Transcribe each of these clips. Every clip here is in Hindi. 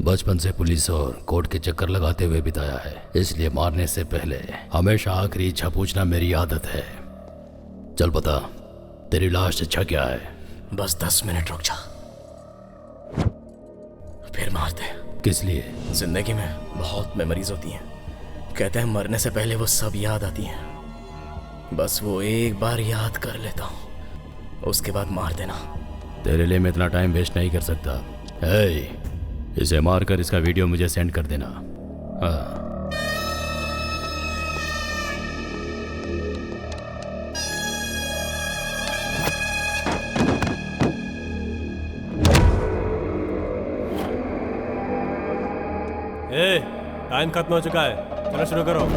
बचपन से पुलिस और कोर्ट के चक्कर लगाते हुए बिताया है, इसलिए मारने से पहले हमेशा आखिरी इच्छा पूछना मेरी आदत है। चल बता, तेरी लास्ट इच्छा क्या है? बस 10 मिनट रुक जा, फिर मार दे। किस लिए? जिंदगी में बहुत मेमोरीज होती हैं, कहते हैं मरने से पहले वो सब याद आती हैं। बस वो एक बार याद कर लेता हूँ, उसके बाद मार देना। तेरे लिए मैं इतना टाइम वेस्ट नहीं कर सकता। इसे मारकर इसका वीडियो मुझे सेंड कर देना। हाँ। टाइम खत्म हो चुका है, चलो शुरू करो।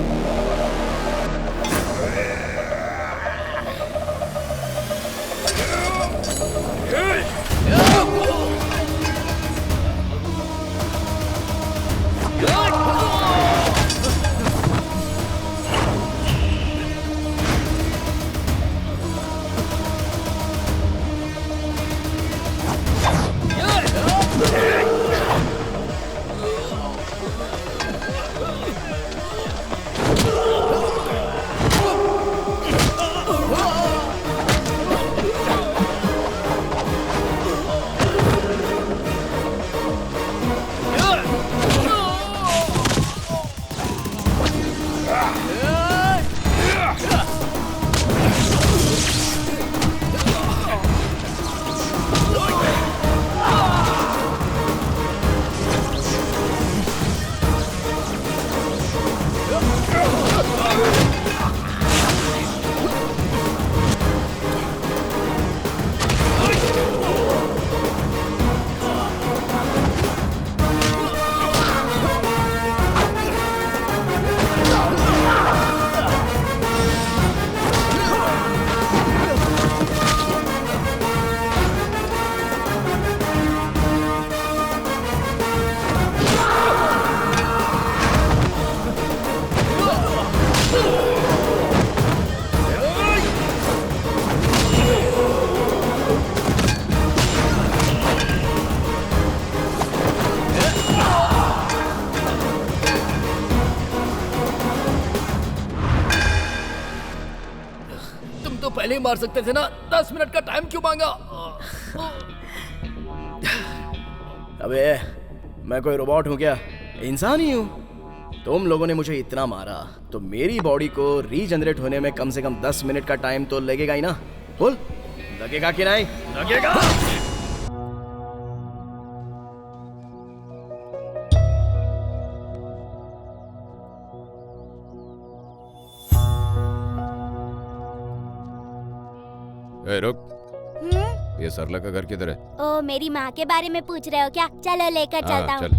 पहले ही मार सकते थे ना, 10 मिनट का टाइम क्यों मांगा? अबे मैं कोई रोबोट हूँ क्या? इंसान ही हूँ। तुम लोगों ने मुझे इतना मारा तो मेरी बॉडी को रीजनरेट होने में कम से कम 10 मिनट का टाइम तो लगेगा ही ना। बोल, लगेगा कि नहीं? लगेगा। रुक, ये सरला का घर किधर है? ओ, मेरी माँ के बारे में पूछ रहे हो क्या? चलो लेकर चलता हूँ। चल।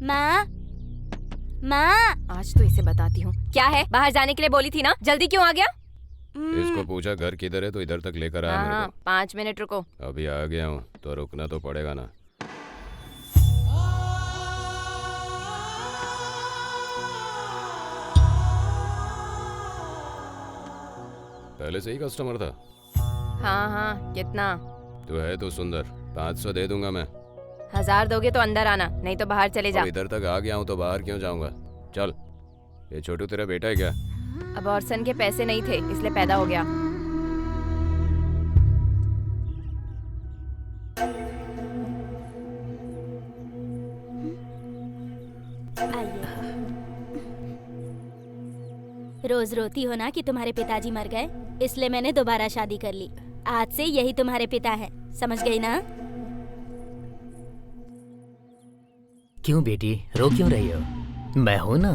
माँ, माँ। आज तो इसे बताती हूँ। क्या है? बाहर जाने के लिए बोली थी ना, जल्दी क्यों आ गया? इसको पूछा घर किधर है तो इधर तक लेकर आया मेरे को। 5 मिनट रुको। अभी आ गया हूँ तो रुकना तो पड़ेगा ना। पहले से ही कस्टमर था? हाँ, कितना? तू है तो सुंदर, 500 दे दूंगा मैं। 1000 दोगे तो अंदर आना, नहीं तो बाहर चले जा। इधर तक आ गया हूँ तो बाहर क्यों जाऊंगा? चल। ये छोटू तेरा बेटा है क्या? अबॉर्शन के पैसे नहीं थे इसलिए पैदा हो गया। रोज रोती हो ना कि तुम्हारे पिताजी मर गए, इसलिए मैंने दोबारा शादी कर ली। आज से यही तुम्हारे पिता हैं, समझ गई ना? क्यों बेटी, रो क्यों रही हो? मैं हूं ना,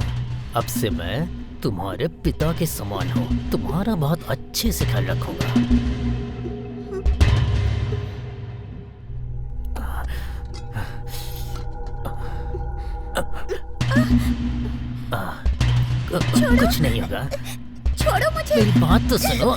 अब से मैं तुम्हारे पिता के समान हूँ, तुम्हारा बहुत अच्छे से ख्याल रखूंगा। कुछ नहीं होगा। छोड़ो मुझे। मेरी बात तो सुनो।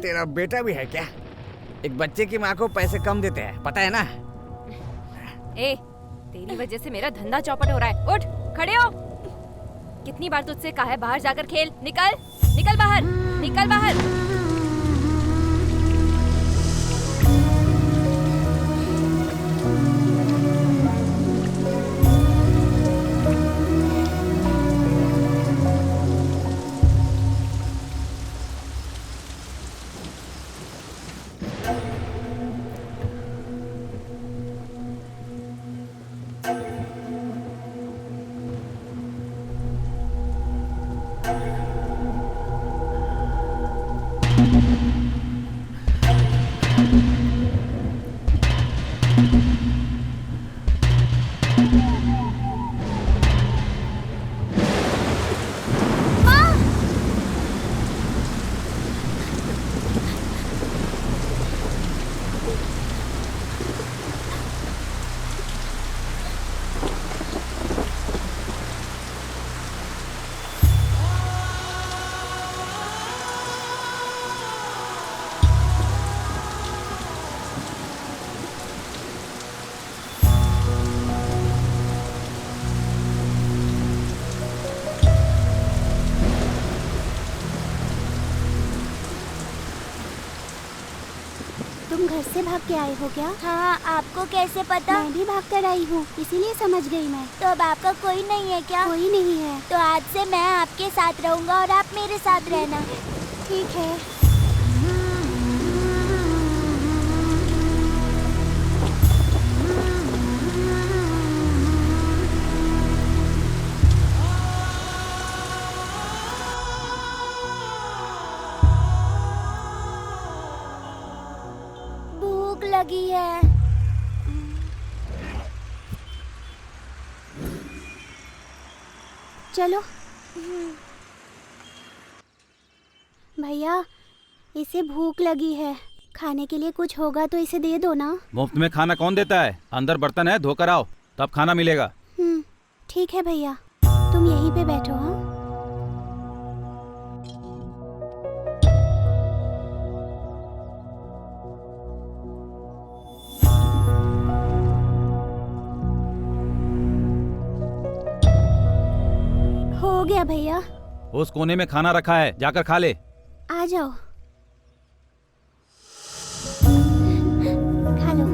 तेरा बेटा भी है क्या? एक बच्चे की माँ को पैसे कम देते हैं, पता है ना? ए, तेरी वजह से मेरा धंधा चौपट हो रहा है। उठ, खड़े हो। कितनी बार तुझसे कहा है बाहर जाकर खेल। निकल, निकल बाहर, निकल बाहर। तुम घर से भाग के आए हो क्या? हाँ, आपको कैसे पता? मैं भी भाग कर आई हूँ, इसीलिए समझ गई मैं। तो अब आपका कोई नहीं है क्या? कोई नहीं है। तो आज से मैं आपके साथ रहूंगा और आप मेरे साथ रहना। ठीक है। भूख लगी है। चलो। भैया, इसे भूख लगी है, खाने के लिए कुछ होगा तो इसे दे दो ना। मुफ्त में खाना कौन देता है? अंदर बर्तन है, धोकर आओ, तब खाना मिलेगा। ठीक है भैया, तुम यहीं पे बैठो। हाँ, हो गया भैया। उस कोने में खाना रखा है, जाकर खा ले। आ जाओ, खा लो।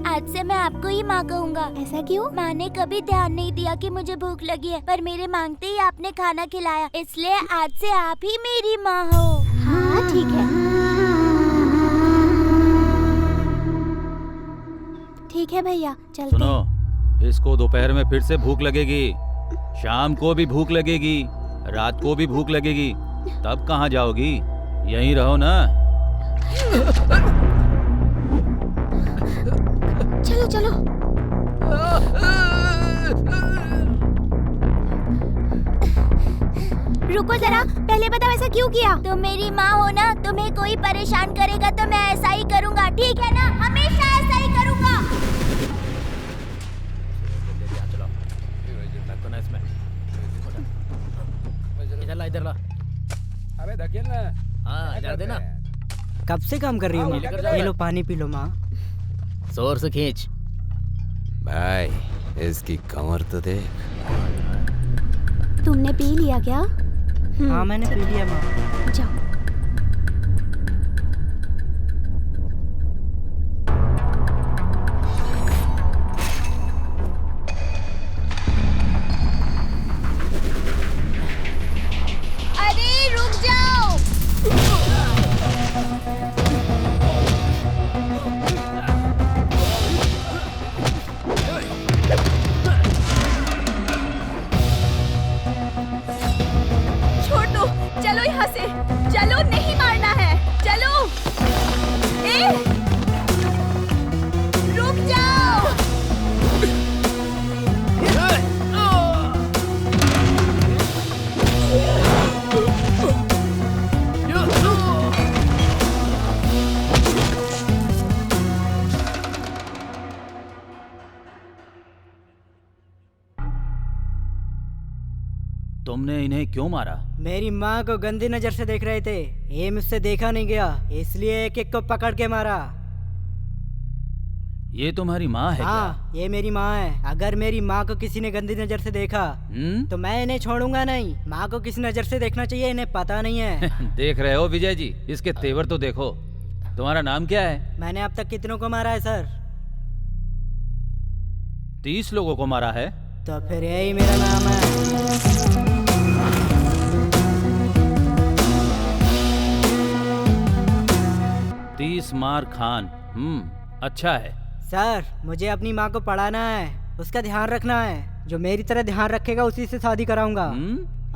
आज से मैं आपको ही माँ कहूँगा। ऐसा क्यों? माँ ने कभी ध्यान नहीं दिया कि मुझे भूख लगी है, पर मेरे मांगते ही आपने खाना खिलाया, इसलिए आज से आप ही मेरी माँ हो। हाँ ठीक है, ठीक है भैया, चलते। सुनो, इसको दोपहर में फिर से भूख लगेगी, शाम को भी भूख लगेगी, रात को भी भूख लगेगी, तब कहाँ जाओगी? यहीं रहो ना। चलो चलो। रुको जरा, पहले बताओ ऐसा क्यों किया? तुम मेरी माँ हो ना, तुम्हें कोई परेशान करेगा तो मैं ऐसा ही करूँगा, ठीक है ना? हमेशा ऐसा ही करूँगा। इधर ला, इधर ला। अबे धकेल ना। हाँ, इधर देना। कब से काम कर रही हो माँ? ये लो पानी पी लो माँ। जोर से खींच। भाई, इसकी कमर तो देख। तुमने पी लिया क्या? हाँ मैंने पी लिया माँ। जाओ। अरे रुक जाओ। छोड़ दो, चलो यहाँ से, चलो, नहीं मारना है, चलो। ए, रुक जाओ। तुमने इन्हें क्यों मारा? मेरी माँ को गंदी नजर से देख रहे थे, ये मुझसे देखा नहीं गया, इसलिए एक एक को पकड़ के मारा। ये तुम्हारी माँ है हाँ, ये मेरी माँ है। अगर मेरी माँ को किसी ने गंदी नजर से देखा तो मैं इन्हें छोड़ूंगा नहीं। माँ को किस नजर से देखना चाहिए इन्हें पता नहीं है। देख रहे हो विजय जी, इसके तेवर तो देखो। तुम्हारा नाम क्या है? मैंने अब तक कितनों को मारा है सर? 30 लोगों को मारा है। तो फिर यही मेरा नाम है। 30 मार खान। अच्छा है। सर, मुझे अपनी माँ को पढ़ाना है, उसका ध्यान रखना है। जो मेरी तरह ध्यान रखेगा उसी से शादी कराऊंगा।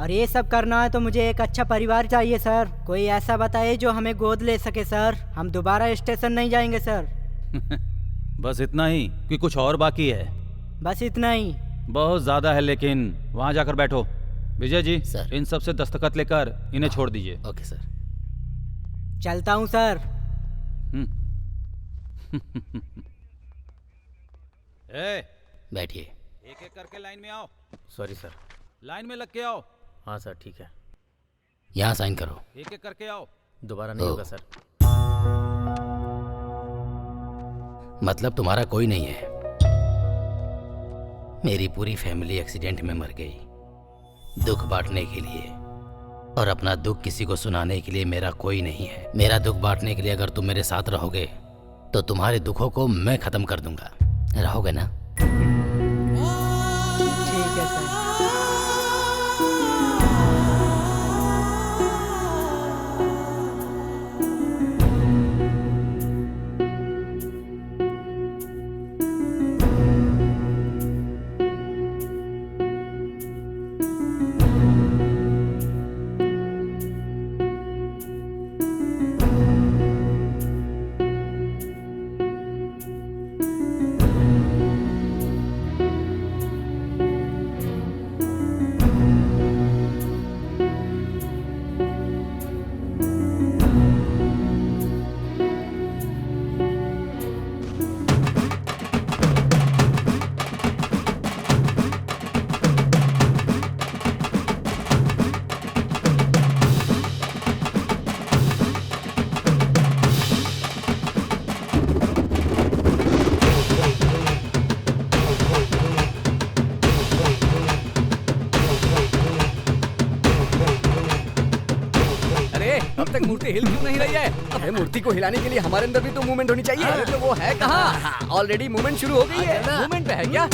और ये सब करना है तो मुझे एक अच्छा परिवार चाहिए सर। कोई ऐसा बताइए जो हमें गोद ले सके सर। हम दोबारा स्टेशन नहीं जाएंगे सर। बस इतना ही कि कुछ और बाकी है? बस इतना ही। बहुत ज्यादा है, लेकिन वहाँ जाकर बैठो। विजय जी सर, इन सब से दस्तखत लेकर इन्हें छोड़ दीजिए। Okay sir. चलता हूँ सर। बैठिए। एक एक करके लाइन में आओ। Sorry sir. लाइन में लग के आओ। हाँ सर, ठीक है। यहाँ साइन करो। एक एक करके आओ। दोबारा नहीं होगा सर। मतलब तुम्हारा कोई नहीं है? मेरी पूरी फैमिली एक्सीडेंट में मर गई। दुख बांटने के लिए और अपना दुख किसी को सुनाने के लिए मेरा कोई नहीं है। मेरा दुख बांटने के लिए अगर तुम मेरे साथ रहोगे तो तुम्हारे दुखों को मैं खत्म कर दूंगा। रहोगे ना? ठीक है सर। अब तक मूर्ति हिल क्यों नहीं रही है? अरे मूर्ति को हिलाने के लिए हमारे अंदर भी तो मूवमेंट होनी चाहिए। अरे तो वो है कहाँ? ऑलरेडी मूवमेंट शुरू हो गई है। मूवमेंट पे है क्या?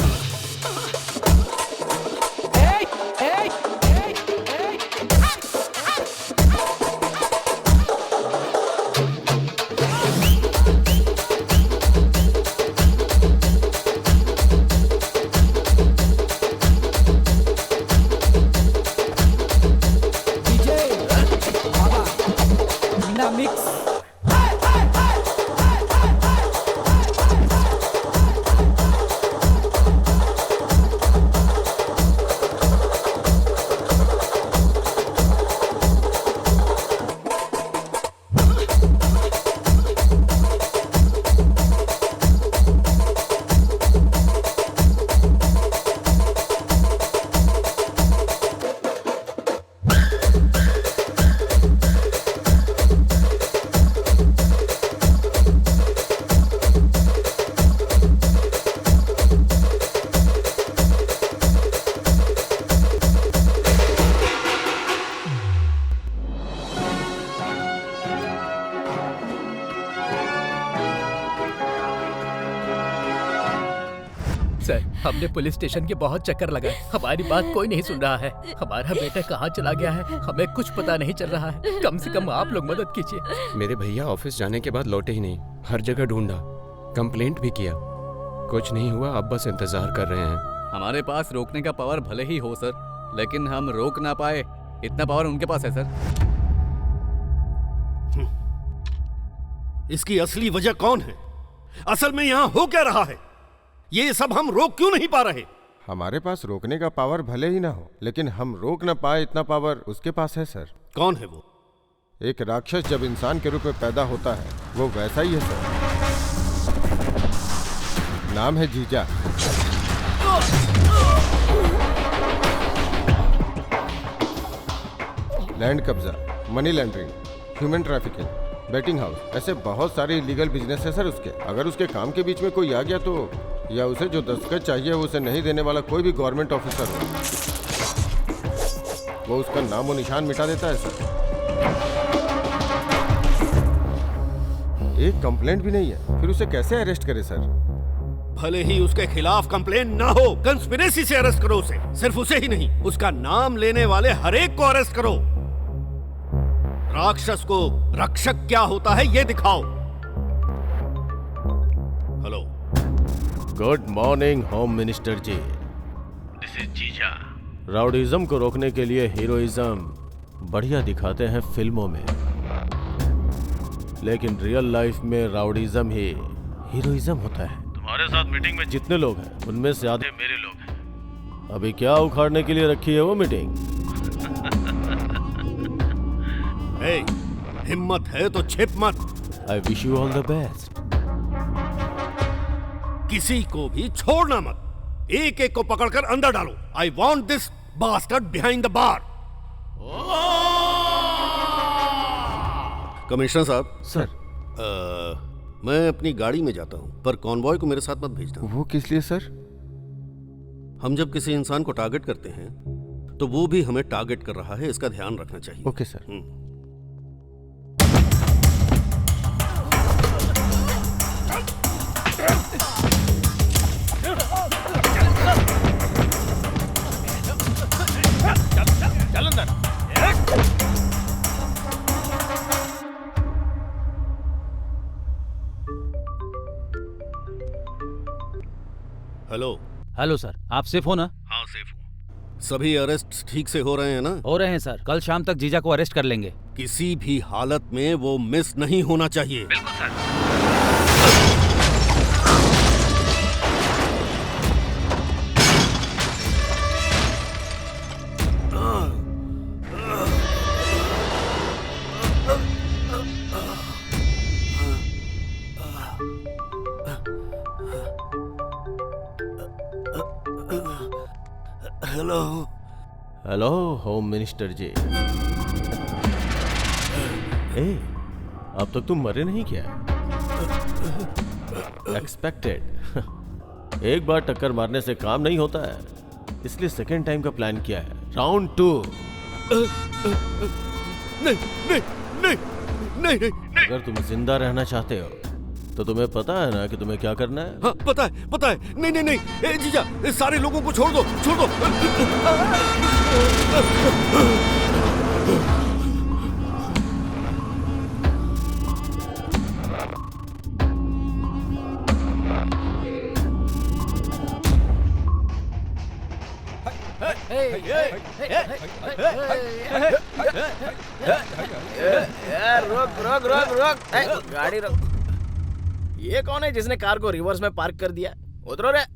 सर, हमने पुलिस स्टेशन के बहुत चक्कर लगाए, हमारी बात कोई नहीं सुन रहा है। हमारा बेटा कहाँ चला गया है, हमें कुछ पता नहीं चल रहा है। कम से कम आप लोग मदद कीजिए। मेरे भैया ऑफिस जाने के बाद लौटे ही नहीं। हर जगह ढूंढा, कंप्लेंट भी किया, कुछ नहीं हुआ। अब बस इंतजार कर रहे हैं। हमारे पास रोकने का पावर भले ही हो सर, लेकिन हम रोक ना पाए इतना पावर उनके पास है सर। इसकी असली वजह कौन है? असल में यहाँ हो क्या रहा है? ये सब हम रोक क्यों नहीं पा रहे? हमारे पास रोकने का पावर भले ही ना हो, लेकिन हम रोक ना पाए इतना पावर उसके पास है सर। कौन है वो? एक राक्षस जब इंसान के रूप में पैदा होता है वो वैसा ही है सर। नाम है जीजा। लैंड कब्जा, money laundering, human trafficking, betting house, ऐसे बहुत सारे इलीगल बिजनेस है सर उसके। अगर उसके काम के बीच में कोई आ गया तो, या उसे जो दस्तखत चाहिए वो उसे नहीं देने वाला कोई भी गवर्नमेंट ऑफिसर हो, वो उसका नाम और निशान मिटा देता है सर। एक कंप्लेंट भी नहीं है, फिर उसे कैसे अरेस्ट करे सर? भले ही उसके खिलाफ कंप्लेंट ना हो, कंस्पिरेसी से अरेस्ट करो उसे। सिर्फ उसे ही नहीं, उसका नाम लेने वाले हर एक को अरेस्ट करो। राक्षस को रक्षक क्या होता है ये दिखाओ। Hello. Good morning home minister ji. This is जीजा। राउडीज्म को रोकने के लिए हीरोइज्म बढ़िया दिखाते हैं फिल्मों में, लेकिन रियल लाइफ में राउडीज्म ही हीरोइज्म होता है। तुम्हारे साथ मीटिंग में जितने लोग हैं उनमें से आधे मेरे लोग हैं। अभी क्या उखाड़ने के लिए रखी है वो मीटिंग? हिम्मत है तो छिप मत। I wish you all the best. किसी को भी छोड़ना मत, एक एक को पकड़कर अंदर डालो। I want this bastard behind the bar. Commissioner साहब। सर। मैं अपनी गाड़ी में जाता हूँ, पर कॉन्वॉय को मेरे साथ मत भेजना। वो किस लिए सर? हम जब किसी इंसान को टारगेट करते हैं तो वो भी हमें टारगेट कर रहा है, इसका ध्यान रखना चाहिए। Okay sir. चल अंदर। हेलो। हेलो सर, आप सेफ हो ना? हाँ सेफ हूँ। सभी अरेस्ट ठीक से हो रहे हैं ना? हो रहे हैं सर, कल शाम तक जीजा को अरेस्ट कर लेंगे। किसी भी हालत में वो मिस नहीं होना चाहिए। बिल्कुल sir. Hello. Hello home minister ji. अब तक तुम मरे नहीं क्या? एक्सपेक्टेड। एक बार टक्कर मारने से काम नहीं होता है, इसलिए सेकेंड टाइम का प्लान किया है। राउंड 2। नहीं नहीं नहीं नहीं नहीं। अगर तुम जिंदा रहना चाहते हो तो तुम्हें पता है ना कि तुम्हें क्या करना है? हाँ, पता है पता है। नहीं नहीं नहीं जीजा, सारे लोगों को छोड़ दो, छोड़ दो। रुक रुक रुक रुक, गाड़ी रुक। ये कौन है जिसने कार को रिवर्स में पार्क कर दिया? उतरो रे। अरे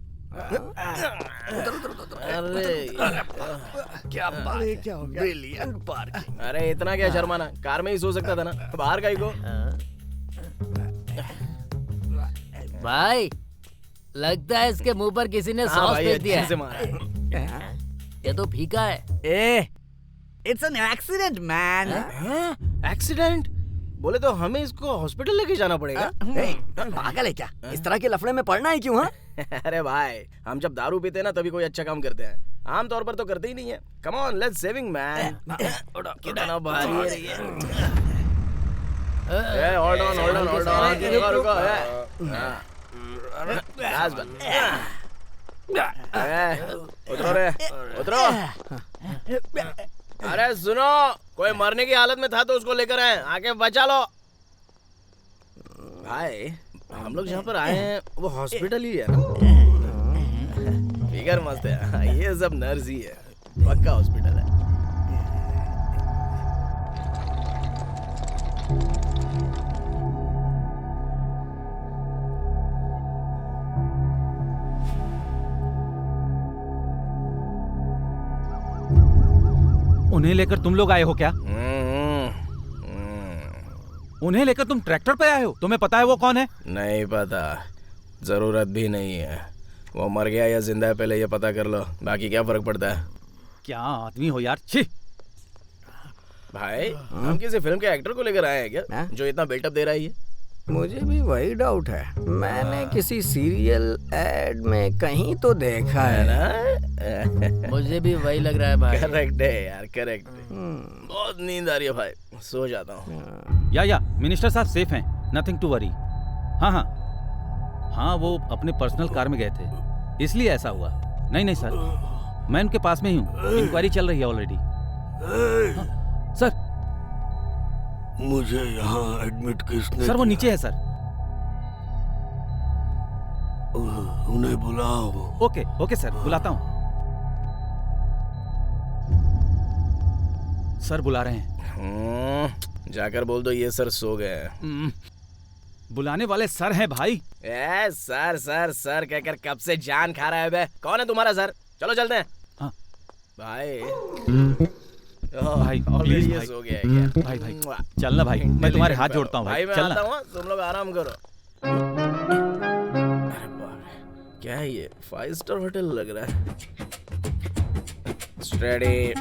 क्या बात है, क्या हो गया? Brilliant parking. अरे इतना क्या शर्माना, कार में ही सो सकता था ना, बाहर का ही को। भाई लगता है इसके मुंह पर किसी ने सॉस फेंक दिया है। ये तो फीका है। It's an accident man. Accident? बोले तो हमें इसको हॉस्पिटल लेके जाना पड़ेगा। पागल है क्या? इस तरह के लफड़े में पड़ना है क्यों? अरे भाई, हम जब दारू पीते हैं ना तभी कोई अच्छा काम करते हैं, आमतौर पर तो करते ही नहीं है। Come on, let's saving man. कितना भारी है ये। Hold on hold on hold on, रुको रुको। उतरो रे, उतरो। अरे सुनो, कोई मरने की हालत में था तो उसको लेकर आए, आके बचा लो। भाई हम लोग जहाँ पर आए हैं वो हॉस्पिटल ही है ना? फिगर मस्त है, ये सब नर्स ही है, पक्का हॉस्पिटल है। उन्हें लेकर तुम लोग आए हो क्या? उन्हें लेकर तुम ट्रैक्टर पे आए हो? तुम्हें पता है वो कौन है? नहीं पता, जरूरत भी नहीं है। वो मर गया या जिंदा है पहले ये पता कर लो, बाकी क्या फर्क पड़ता है। क्या आदमी हो यार, छी। भाई हम किसी फिल्म के एक्टर को लेकर आए हैं क्या जो इतना बिल्टअप दे रहा है ये? मुझे भी वही डाउट है, मैंने किसी सीरियल एड में कहीं तो देखा है ना। मुझे भी वही लग रहा है भाई। करेक्ट है यार, करेक्ट है। बहुत नींद आ रही है भाई, सो जाता हूँ। या मिनिस्टर साहब सेफ हैं, नथिंग टू वरी। हाँ, वो अपने पर्सनल कार में गए थे, इसलिए ऐसा हुआ। नहीं सर, मैं उनके पास में ही हूँ, इंक्वायरी चल रही है ऑलरेडी। सर मुझे यहाँ एडमिट किसने सर वो नीचे है सर। उन्हें बुलाओ। ओके सर, बुलाता हूँ। सर बुला रहे हैं। जाकर बोल दो ये सर सो गए। बुलाने वाले सर हैं भाई। सर सर सर कहकर कब से जान खा रहा है बे। कौन है तुम्हारा सर? चलो चलते हैं। हाँ। भाई भाई प्लीज ये सो गया है क्या? भाई चलना भाई, मैं तुम्हारे हाथ जोड़ता हूँ भाई। मैं चलना। आता हूँ, तुम लोग आराम करो। अरे बाप रे, क्या है ये? 5 स्टार होटल लग रहा है। स्टडी।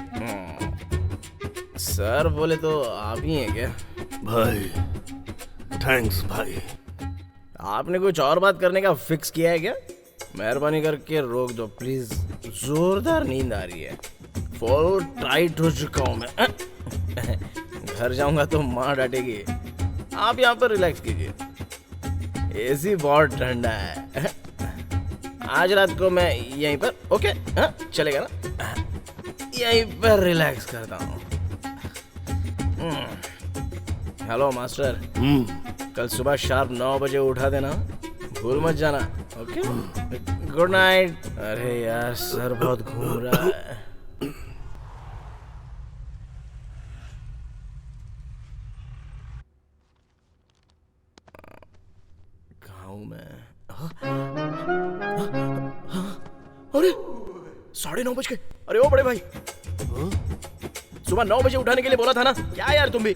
सर बोले तो आप ही हैं क्या? भाई थैंक्स भाई। आपने कुछ और बात करने का फिक्स किया है क्या? मेहरबानी करके रोक दो प्लीज, जोरदार नींद आ रही है। फुल टाइट हो चुका हूँ मैं। घर जाऊंगा तो माँ डांटेगी। आप यहाँ पर रिलैक्स कीजिए, एसी बहुत ठंडा है। आज रात को मैं यहीं पर ओके चलेगा ना? यहीं पर रिलैक्स करता हूँ। हेलो मास्टर, कल सुबह शार्प 9 बजे उठा देना, भूल मत जाना। Okay, good night. अरे यार सर बहुत घूम रहा है। कहाँ हूँ मैं? अरे 9:30 बज गए। अरे ओ बड़े भाई, सुबह 9 बजे उठाने के लिए बोला था ना? क्या यार तुम भी?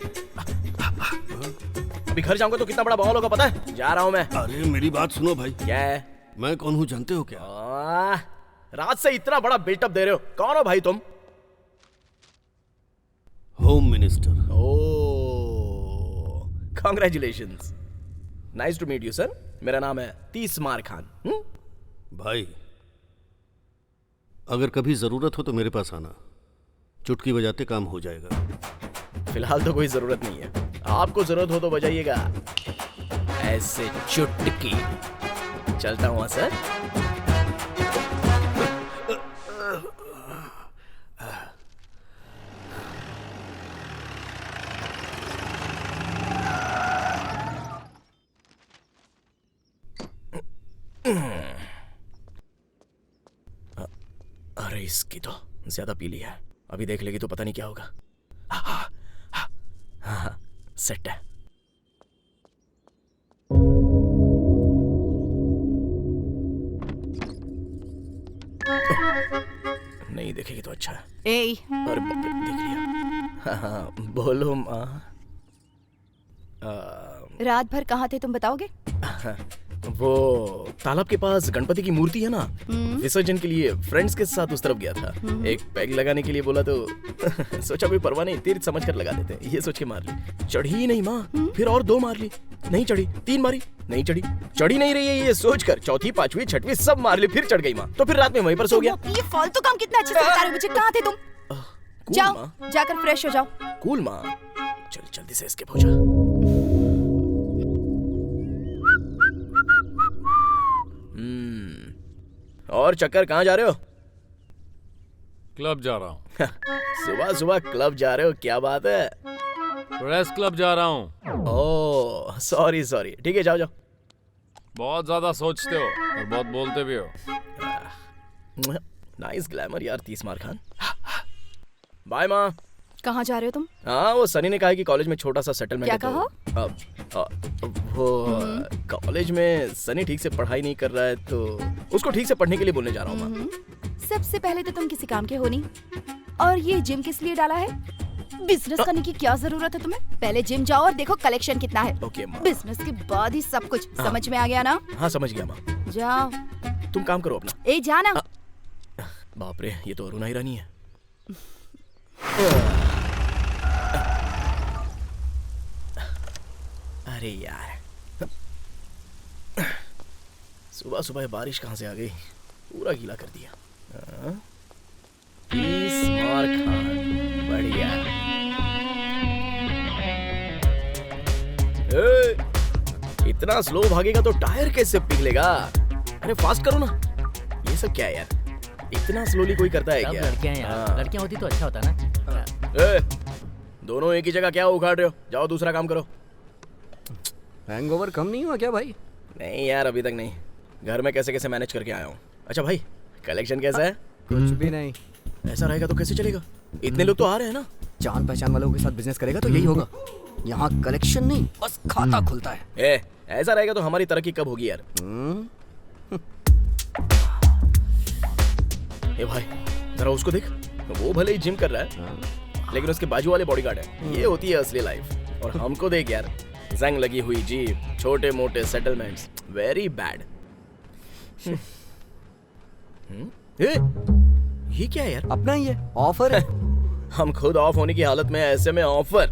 अभी घर जाऊंगा तो कितना बड़ा बवाल होगा पता है? जा रहा हूं मैं। अरे मेरी बात सुनो भाई। क्या है? मैं कौन हूँ जानते हो क्या? रात से इतना बड़ा बिल्टअप दे रहे हो, कौन हो भाई तुम? Home minister. Oh, congratulations, nice to meet you sir. मेरा नाम है तीसमार खान। भाई अगर कभी जरूरत हो तो मेरे पास आना, चुटकी बजाते काम हो जाएगा। फिलहाल तो कोई जरूरत नहीं है, आपको जरूरत हो तो बजाइएगा ऐसे चुटकी। चलता हूँ सर। अरे इसकी तो ज्यादा पी लिया है, अभी देख लेगी तो पता नहीं क्या होगा। हाँ, सेट है। नहीं देखेगी तो अच्छा है। अरे बाप रे, देख लिया। हाँ, बोलो माँ। रात भर कहाँ थे तुम बताओगे? वो तालाब के पास गणपति की मूर्ति है ना, विसर्जन के लिए फ्रेंड्स के साथ उस तरफ गया था। एक पैग लगाने के लिए बोला तो सोचा कोई परवाह नहीं, तीर्थ समझ कर लगा देते, ये सोच के मार ली। चढ़ी ही नहीं माँ, फिर और 2 मार ली, नहीं चढ़ी। 3 मारी, नहीं चढ़ी। चढ़ी नहीं रही है ये सोच कर 4वीं 5वीं 6वीं सब मार ली, फिर चढ़ गई माँ। तो फिर रात में वहीं पर सो गया। ये फालतू काम कितना अच्छे से बता रहे मुझे। कहाँ थे तुम? जाओ जाकर फ्रेश हो जाओ। कूल माँ, चल जल्दी से एस्केप हो जा। और चक्कर कहाँ जा रहे हो? क्लब जा रहा हूँ। सुबह सुबह क्लब जा रहे हो, क्या बात है? प्रेस क्लब जा रहा हूँ। ओह सॉरी सॉरी, ठीक है जाओ जाओ। बहुत ज्यादा सोचते हो और बहुत बोलते भी हो। नाइस ग्लैमर यार तीसमार खान। बाय माँ। कहाँ जा रहे हो तुम? हाँ, वो सनी ने कहा कि कॉलेज में छोटा सा सेटलमेंट क्या है। कहा? वो कॉलेज में सनी ठीक से पढ़ाई नहीं कर रहा है तो उसको ठीक से पढ़ने के लिए बोलने जा रहा हूँ माँ। सबसे पहले तो तुम किसी काम के हो नहीं, और ये जिम किस लिए डाला है? बिजनेस करने की क्या जरूरत है तुम्हें? पहले जिम जाओ और देखो कलेक्शन कितना है। ओके माँ। बिजनेस के बाद ही सब कुछ। समझ में आ गया ना? हाँ समझ गया माँ। जाओ। तुम काम करो अपना। ए जाना। बाप रे, ये तो अरुणा ईरानी है। अरे यार, सुबह सुबह बारिश कहाँ से आ गई, पूरा गीला कर दिया। स्मार खान, बढ़िया। इतना स्लो भागेगा तो टायर कैसे पिघलेगा? अरे फास्ट करो ना। ये सब क्या है यार, इतना स्लोली कोई करता है क्या? लड़कियां यार, लड़कियां होती तो अच्छा होता ना। दोनों एक ही जगह क्या उखाड़ रहे हो? जाओ दूसरा काम करो। हैंगओवर कम नहीं हुआ क्या भाई? नहीं यार, अभी तक नहीं। घर में कैसे कैसे मैनेज करके आया हूँ। अच्छा भाई, कलेक्शन कैसा है? कुछ भी नहीं। ऐसा रहेगा तो कैसे चलेगा? इतने लोग तो आ रहे हैं ना। जान पहचान वालों के साथ बिजनेस करेगा तो यही होगा। यहाँ कलेक्शन नहीं, बस खाता खुलता है। ऐसा रहेगा तो हमारी तरक्की कब होगी यार? ए भाई, जरा उसको देख। वो भले ही जिम कर रहा है, लेकिन उसके बाजू वाले बॉडीगार्ड है। ये होती है असली लाइफ। और हमको देख यार, जंग लगी हुई जीप, छोटे मोटे सेटलमेंट्स, वेरी बैड। ये क्या है यार? अपना ही है, ऑफर है। हम खुद ऑफ होने की हालत में, ऐसे में ऑफर।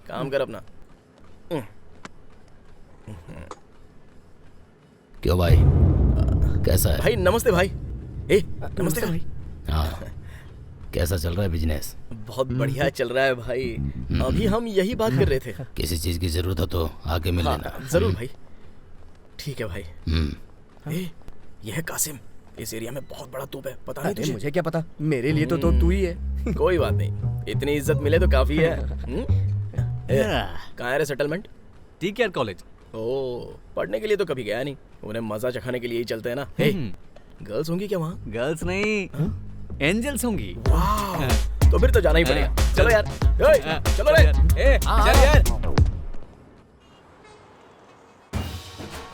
काम कर अपना। क्यों भाई, कैसा है? भाई नमस्ते भाई। नमस्ते भाई। हाँ, कैसा चल रहा है बिजनेस? बहुत बढ़िया चल रहा है भाई। अभी हम यही बात कर रहे थे। किसी चीज की जरूरत हो तो आके मिल लेना। जरूर भाई। ठीक है भाई। ये है कासिम। इस एरिया में बहुत बड़ा तोप है, पता नहीं तुझे? मुझे क्या पता, मेरे लिए तो तू ही है। कोई बात नहीं, इतनी इज्जत मिले तो काफी है। कहाँ है रे सेटलमेंट? TKR college. ओ, पढ़ने के लिए तो कभी गया नहीं। उन्हें मजा चखाने के लिए ही चलते हैं ना। गर्ल्स होंगी क्या वहाँ? गर्ल्स नहीं, एंजल्स होंगी। तो फिर तो जाना ही पड़ेगा। चलो यार, चलो रे। चल यार।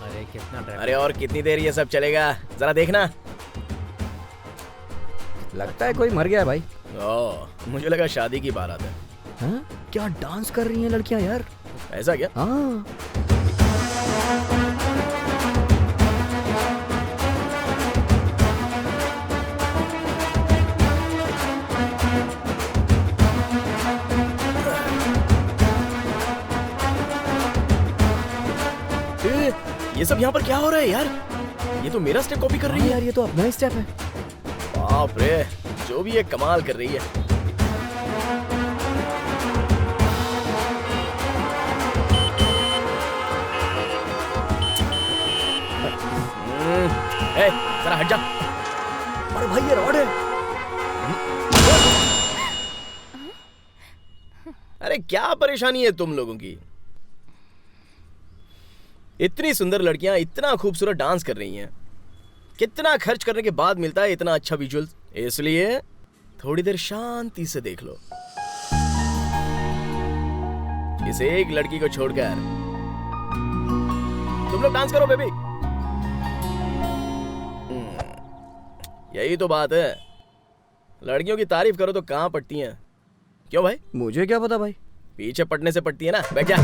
अरे कितना ट्रैफिक। अरे और कितनी देर ये सब चलेगा, जरा देखना। लगता है कोई मर गया है भाई। मुझे लगा शादी की बारात है। क्या डांस कर रही हैं लड़कियां यार? ऐसा क्या? हाँ। ये सब यहाँ पर क्या हो रहा है यार? ये तो मेरा स्टेप कॉपी कर रही है यार। ये तो अपना ही स्टेप है। बाप रे, जो भी ये कमाल कर रही है। जरा हट जा। अरे भाई, ये रॉड है। अरे क्या परेशानी है तुम लोगों की? इतनी सुंदर लड़कियां इतना खूबसूरत डांस कर रही हैं, कितना खर्च करने के बाद मिलता है इतना अच्छा विजुअल्स। इसलिए थोड़ी देर शांति से देख लो। इस एक लड़की को छोड़कर तुम लोग डांस करो बेबी। यही तो बात है, लड़कियों की तारीफ करो तो कहां पटती हैं। क्यों भाई? मुझे क्या पता भाई। पीछे पटने से पटती है ना। बैठ जा।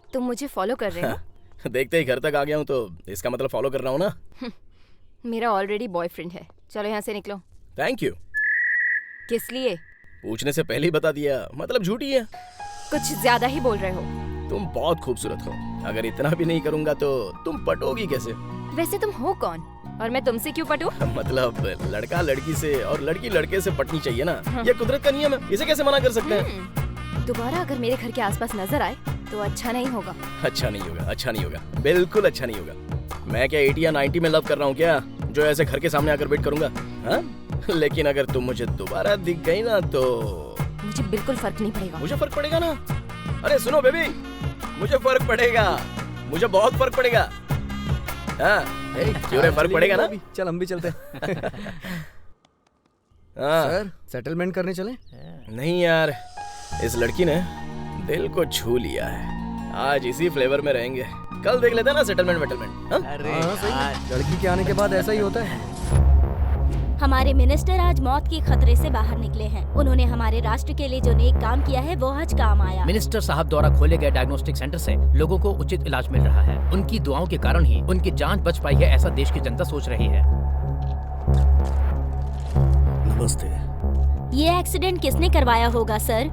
तुम मुझे फॉलो कर रहे हो? देखते ही घर तक आ गया हूँ तो इसका मतलब फॉलो कर रहा हूँ ना। मेरा ऑलरेडी बॉयफ्रेंड है। चलो यहाँ से निकलो। Thank you. किस लिए? पूछने से पहले ही बता दिया, मतलब झूठी है। कुछ ज्यादा ही बोल रहे हो। तुम बहुत खूबसूरत हो, अगर इतना भी नहीं करूँगा तो तुम पटोगी कैसे? वैसे तुम हो कौन और मैं तुमसे क्यों पटूं? मतलब लड़का लड़की से और लड़की लड़के से पटनी चाहिए ना। ये कुदरत का नियम है, इसे कैसे मना कर सकते हैं? दोबारा अगर मेरे घर के आसपास नजर आए तो अच्छा नहीं होगा। अच्छा नहीं होगा, अच्छा नहीं होगा, बिल्कुल अच्छा नहीं होगा। मैं क्या 80 या 90 में लव कर रहा हूँ क्या, जो ऐसे घर के सामने आकर वेट करूंगा? हाँ? लेकिन अगर तुम मुझे दोबारा दिख गई ना तो मुझे बिल्कुल फर्क नहीं पड़ेगा। मुझे फर्क पड़ेगा ना। अरे सुनो बेबी, मुझे फर्क पड़ेगा, मुझे बहुत फर्क पड़ेगा। हाँ, क्यों रे, फर्क पड़ेगा ना? चल हम भी चलते। सर, सेटलमेंट करने चले? नहीं यार, इस लड़की ने दिल को छू लिया है। आज इसी फ्लेवर में रहेंगे, कल देख लेते हैं ना सेटलमेंट वेटलमेंट। अरे लड़की के आने के बाद ऐसा ही होता है। हमारे मिनिस्टर आज मौत के खतरे से बाहर निकले हैं। उन्होंने हमारे राष्ट्र के लिए जो नेक काम किया है वो आज काम आया। मिनिस्टर साहब द्वारा खोले गए डायग्नोस्टिक सेंटर से लोगों को उचित इलाज मिल रहा है। उनकी दुआओं के कारण ही उनकी जान बच पाई है, ऐसा देश की जनता सोच रही है। नमस्ते। ये एक्सीडेंट किसने करवाया होगा सर?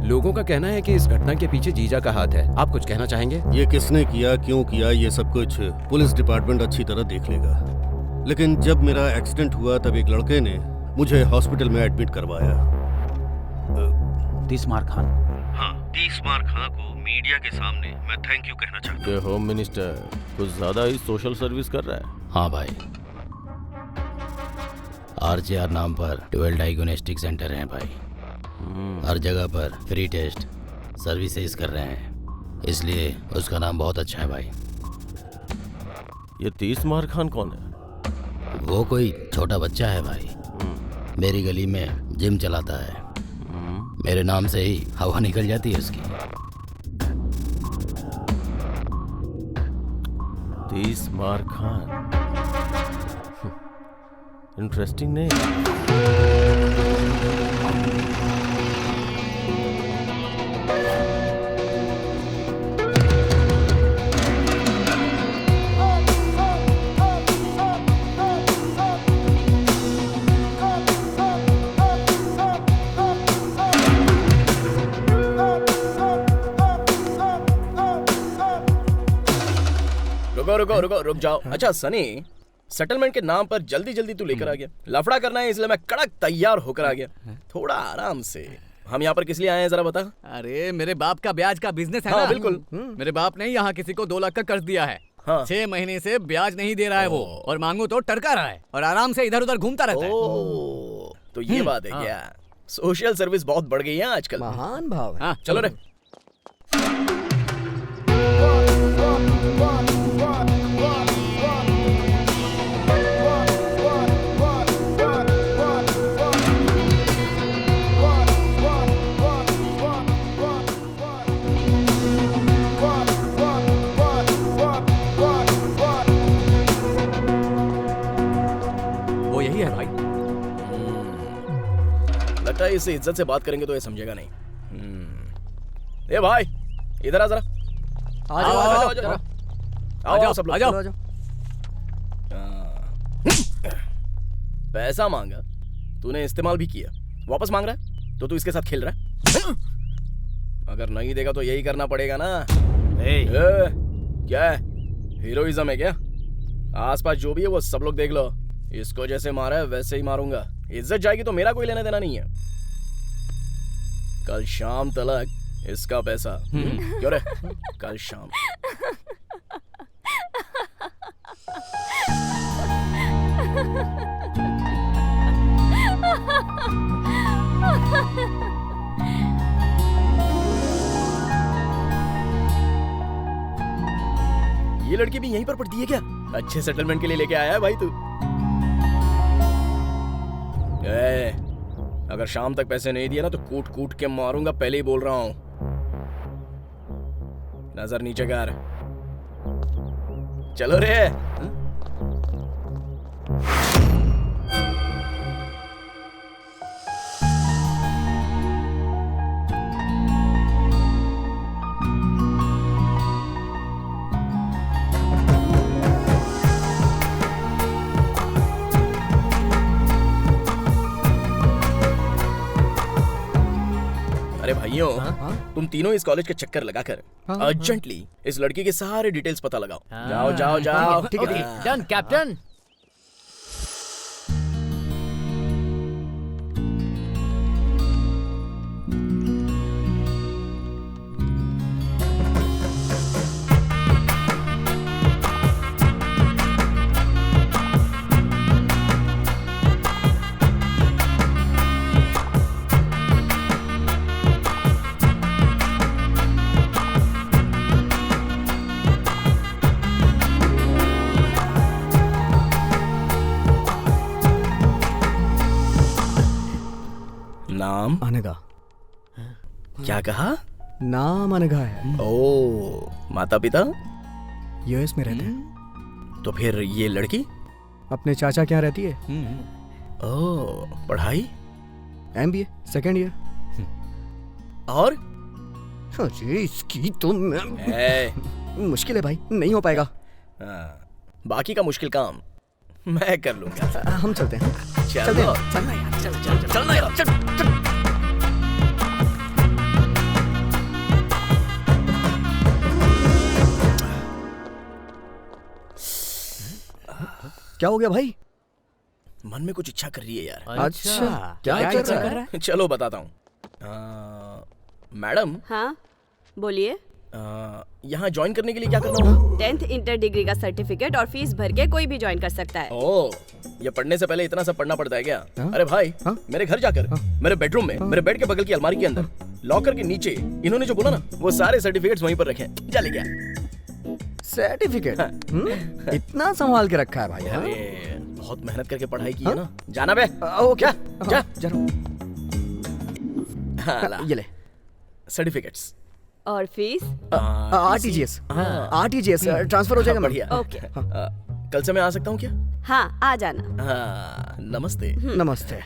लोगों का कहना है कि इस घटना के पीछे जीजा का हाथ है। आप कुछ कहना चाहेंगे? ये किसने किया, क्यों किया, ये सब कुछ पुलिस डिपार्टमेंट अच्छी तरह देख लेगा। लेकिन जब मेरा एक्सीडेंट हुआ तब एक लड़के ने मुझे हॉस्पिटल में एडमिट करवाया। तीसमार खान। हाँ, तीसमार खान को मीडिया के सामने मैं थैंक यू कहना चाहता हूँ। होम मिनिस्टर कुछ ज्यादा ही सोशल सर्विस कर रहा है। हाँ भाई, RJR नाम पर 12 डायग्नोस्टिक सेंटर हैं भाई। हर जगह पर फ्री टेस्ट सर्विसेज कर रहे हैं, इसलिए उसका नाम बहुत अच्छा है भाई। ये तीसमार खान कौन है? वो कोई छोटा बच्चा है भाई, मेरी गली में जिम चलाता है। मेरे नाम से ही हवा निकल जाती है उसकी। तीसमार खान, इंटरेस्टिंग नेम। रुक जाओ। अच्छा सनी, सेटलमेंट के नाम पर जल्दी जल्दी तू लेकर आ गया। लफड़ा करना है इसलिए मैं कड़क तैयार होकर आ गया। थोड़ा आराम से। हम यहाँ पर किस लिए आए हैं जरा बता। अरे मेरे बाप का ब्याज का बिजनेस है हाँ, ना। बिल्कुल। मेरे बाप ने यहाँ किसी को 2 लाख का कर्ज दिया है। हाँ। 6 महीने से ब्याज नहीं दे रहा है वो, और मांगू तो टरका रहा है और आराम से इधर उधर घूमता रहता है। तो ये बात है क्या? सोशल सर्विस बहुत बढ़ गई है आजकल। महान भाव है। हाँ, चलो रे। वो यही है भाई। लगता है इससे इज्जत से बात करेंगे तो ये समझेगा नहीं। ए भाई, इधर आ जरा। आओ सब लोग। पैसा मांगा, तूने इस्तेमाल भी किया, वापस मांग रहा है तो तू इसके साथ खेल रहा है। अगर नहीं देगा तो यही करना पड़ेगा ना। क्या है, हीरोइज्म है क्या? आसपास जो भी है वो सब लोग देख लो। इसको जैसे मारा है वैसे ही मारूंगा। इज्जत जाएगी तो मेरा कोई लेना देना नहीं है। कल शाम तक इसका पैसा। क्यों रे? कल शाम। ये लड़की भी यहीं पर पढ़ती है क्या? अच्छे सेटलमेंट के लिए लेके आया है भाई तू। अगर शाम तक पैसे नहीं दिए ना तो कूट कूट के मारूंगा, पहले ही बोल रहा हूं। नजर नीचे कर। चलो रे। अरे भाइयों, तुम तीनों इस कॉलेज के चक्कर लगाकर अर्जेंटली इस लड़की के सारे डिटेल्स पता लगाओ। जाओ जाओ जाओ। ठीक है, डन कैप्टन। नाम? अनगा। क्या कहा? नाम अनघा है। ओ, माता पिता यूएस में रहते हैं। तो फिर ये लड़की अपने चाचा के यहाँ रहती है। ओ, पढ़ाई MBA सेकेंड ईयर। और अरे इसकी तो मुश्किल है भाई, नहीं हो पाएगा। बाकी का मुश्किल काम मैं कर लूंगा। हम चलते हैं। चलते हैं। चलना यार, चलना यार, चल। क्या हो गया भाई? मन में कुछ इच्छा कर रही है यार। अच्छा, क्या इच्छा कर रहा है? चलो बताता हूँ। मैडम। हाँ बोलिए। यहाँ ज्वाइन करने के लिए क्या करना होगा? 10th इंटर डिग्री का सर्टिफिकेट और फीस भर के कोई भी ज्वाइन कर सकता है। ओ, ये पढ़ने से पहले इतना सब पढ़ना पड़ता है क्या? अरे भाई, मेरे घर जाकर मेरे बेडरूम में मेरे बेड के बगल की अलमारी के अंदर लॉकर के नीचे इन्होंने जो बोला ना, वो सारे सर्टिफिकेट्स वहीं पर रखे हैं। जा ले गया सर्टिफिकेट। इतना संभाल के रखा है भाई। अरे बहुत मेहनत करके पढ़ाई की है ना। जाना बे। क्या? जा हाँ, ये ले सर्टिफिकेट्स और फीस RTGS ट्रांसफर हो जाएगा। बढ़िया। ओके। कल से मैं आ सकता हूँ क्या? हाँ आ जाना। हाँ, नमस्ते। नमस्ते।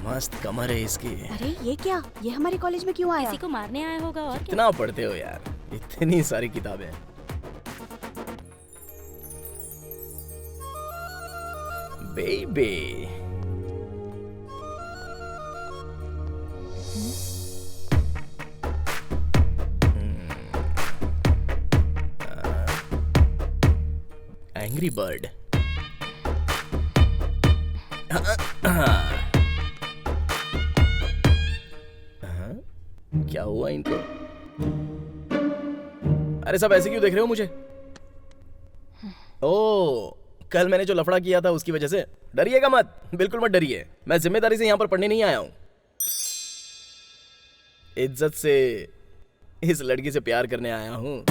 मस्त कमर है इसकी। अरे ये क्या? ये हमारे कॉलेज में क्यों आया? किसी को मारने आया होगा। और कितना पढ़ते हो यार, इतनी सारी किताबें। Baby angry bird. क्या हुआ इनको? अरे सब ऐसे क्यों देख रहे हो मुझे? ओ, कल मैंने जो लफड़ा किया था उसकी वजह से? डरिएगा मत, बिल्कुल मत डरिए। मैं जिम्मेदारी से यहाँ पर पढ़ने नहीं आया हूँ। इज्जत से इस लड़की से प्यार करने आया हूँ।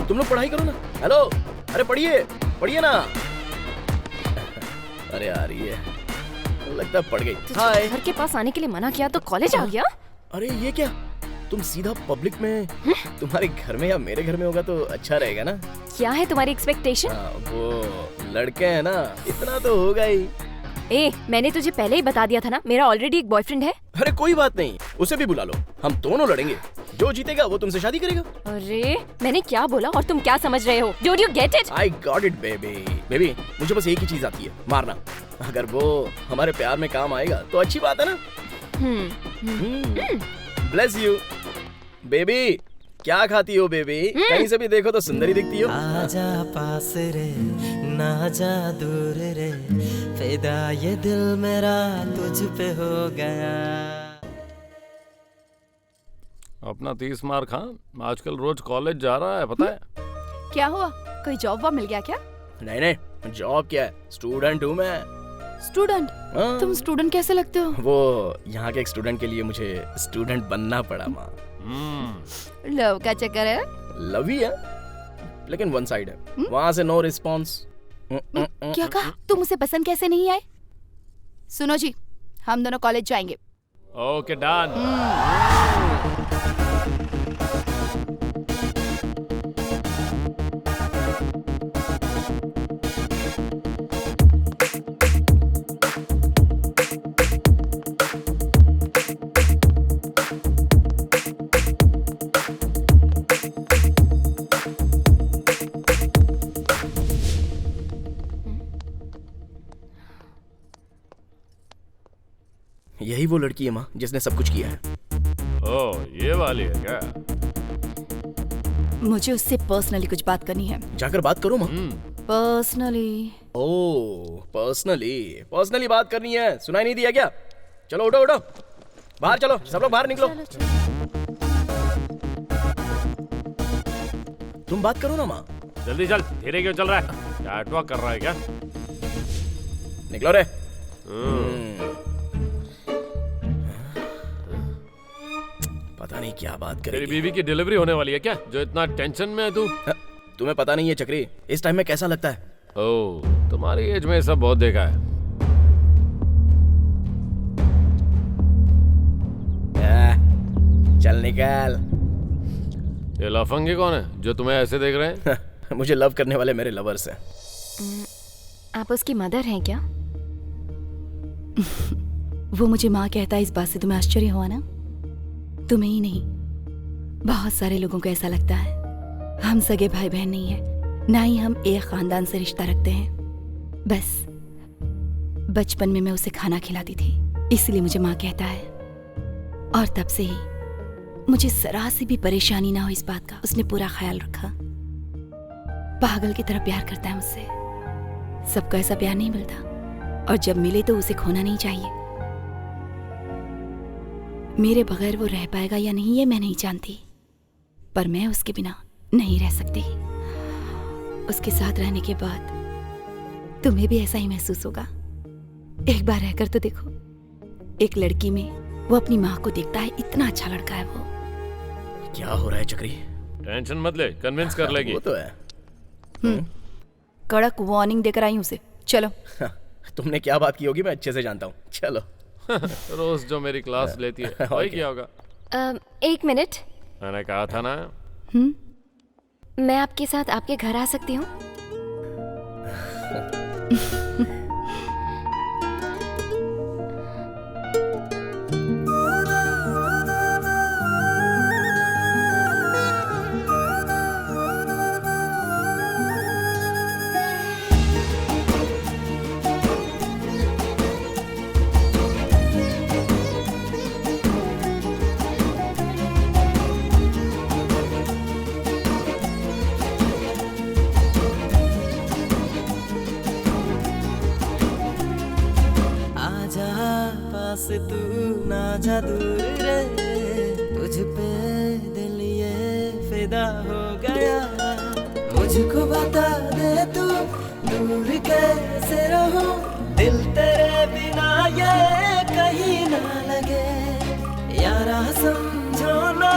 तुम लोग पढ़ाई करो ना। हेलो, अरे पढ़िए ना। अरे यार ये लगता है पड़ गई। हाय। घर के पास आने के लिए मना किया तो कॉलेज आ गया? अरे ये क्या, तुम सीधा पब्लिक में? तुम्हारे घर में या मेरे घर में होगा तो अच्छा रहेगा ना। क्या है तुम्हारी एक्सपेक्टेशन? वो लड़के हैं ना, इतना तो होगा ही। ए, मैंने तुझे पहले ही बता दिया था ना, मेरा ऑलरेडी एक बॉयफ्रेंड है। अरे कोई बात नहीं, उसे भी बुला लो, हम दोनों लड़ेंगे। जो जीतेगा वो तुमसे शादी करेगा। अरे मैंने क्या बोला और तुम क्या समझ रहे हो? Don't you get it? I got it baby। Baby, मुझे बस एक ही चीज आती है, मारना। अगर वो हमारे प्यार में काम आएगा तो अच्छी बात है ना। Bless you baby. क्या खाती हो बेबी? कहीं से भी देखो तो सुंदरी दिखती हो। आजा पास रे, ना जा दूर रे, फिदा ये दिल मेरा तुझ पे हो गया। अपना 30 मार खान आजकल रोज कॉलेज जा रहा है, पता है? क्या हुआ? कोई जॉब वॉब मिल गया क्या? नहीं, जॉब क्या है, स्टूडेंट हूँ मैं। स्टूडेंट? तुम स्टूडेंट कैसे लगते हो? वो यहाँ के एक स्टूडेंट के लिए मुझे स्टूडेंट बनना पड़ा माँ। लव का चक्कर है? लव ही है, लेकिन वन साइड है। वहाँ से नो रिस्पॉन्स। क्या कहा? तुम उसे पसंद कैसे नहीं आए? सुनो जी, हम दोनों कॉलेज जाएंगे। Okay done. यही वो लड़की है माँ जिसने सब कुछ किया है। ओह, ये वाली है क्या? मुझे उससे पर्सनली कुछ बात करनी है। जाकर बात करो माँ। पर्सनली? ओह, पर्सनली बात करनी है। सुनाई नहीं दिया क्या? चलो उठो बाहर चलो, सब लोग बाहर निकलो। तुम बात करो ना माँ। जल्दी चल, धीरे क्यों चल रहा है? कैटवॉक कर रहा है क्या? निकलो रे। पता नहीं क्या बात तेरी करेगी। बीवी की डिलीवरी होने वाली है क्या, जो इतना टेंशन में है तू? तुम्हें पता नहीं है चक्री, इस टाइम में कैसा लगता है? ओह, तुम्हारी एज में ये सब बहुत देखा है। चल निकल। ये लफंगे कौन है जो तुम्हें ऐसे देख रहे हैं? मुझे लव करने वाले मेरे लवर्स हैं। आप उसकी मदर हैं क्या? वो मुझे माँ कहता है, इस बात से तुम्हें आश्चर्य हुआ ना? तुम्हें ही नहीं, बहुत सारे लोगों को ऐसा लगता है। हम सगे भाई बहन नहीं है, ना ही हम एक खानदान से रिश्ता रखते हैं। बस बचपन में मैं उसे खाना खिलाती थी, इसलिए मुझे माँ कहता है। और तब से ही मुझे जरा सी भी परेशानी ना हो इस बात का उसने पूरा ख्याल रखा। पागल की तरह प्यार करता है मुझसे। सबको ऐसा प्यार नहीं मिलता, और जब मिले तो उसे खोना नहीं चाहिए। मेरे बगैर वो रह पाएगा या नहीं ये मैं नहीं जानती, पर मैं उसके बिना नहीं रह सकती। उसके साथ रहने के बाद तुम्हें भी ऐसा ही महसूस होगा। एक बार रहकर तो देखो। एक लड़की में वो अपनी माँ को देखता है, इतना अच्छा लड़का है वो। क्या हो रहा है चक्री? टेंशन मत ले, कन्विंस कर लेगी। वो तो है। कड़क वार्निंग देकर आई उसे। चलो। तुमने क्या बात की होगी मैं अच्छे से जानता हूँ। चलो। रोज जो मेरी क्लास लेती है वही किया होगा। 1 मिनट, मैंने कहा था ना। मैं आपके साथ आपके घर आ सकती हूँ? तू ना जा दूर रे, तुझ पे दिल ये फिदा हो गया। मुझको बता दे तू दूर कैसे रहूं, दिल तेरे बिना ये कहीं ना लगे। यारा समझो ना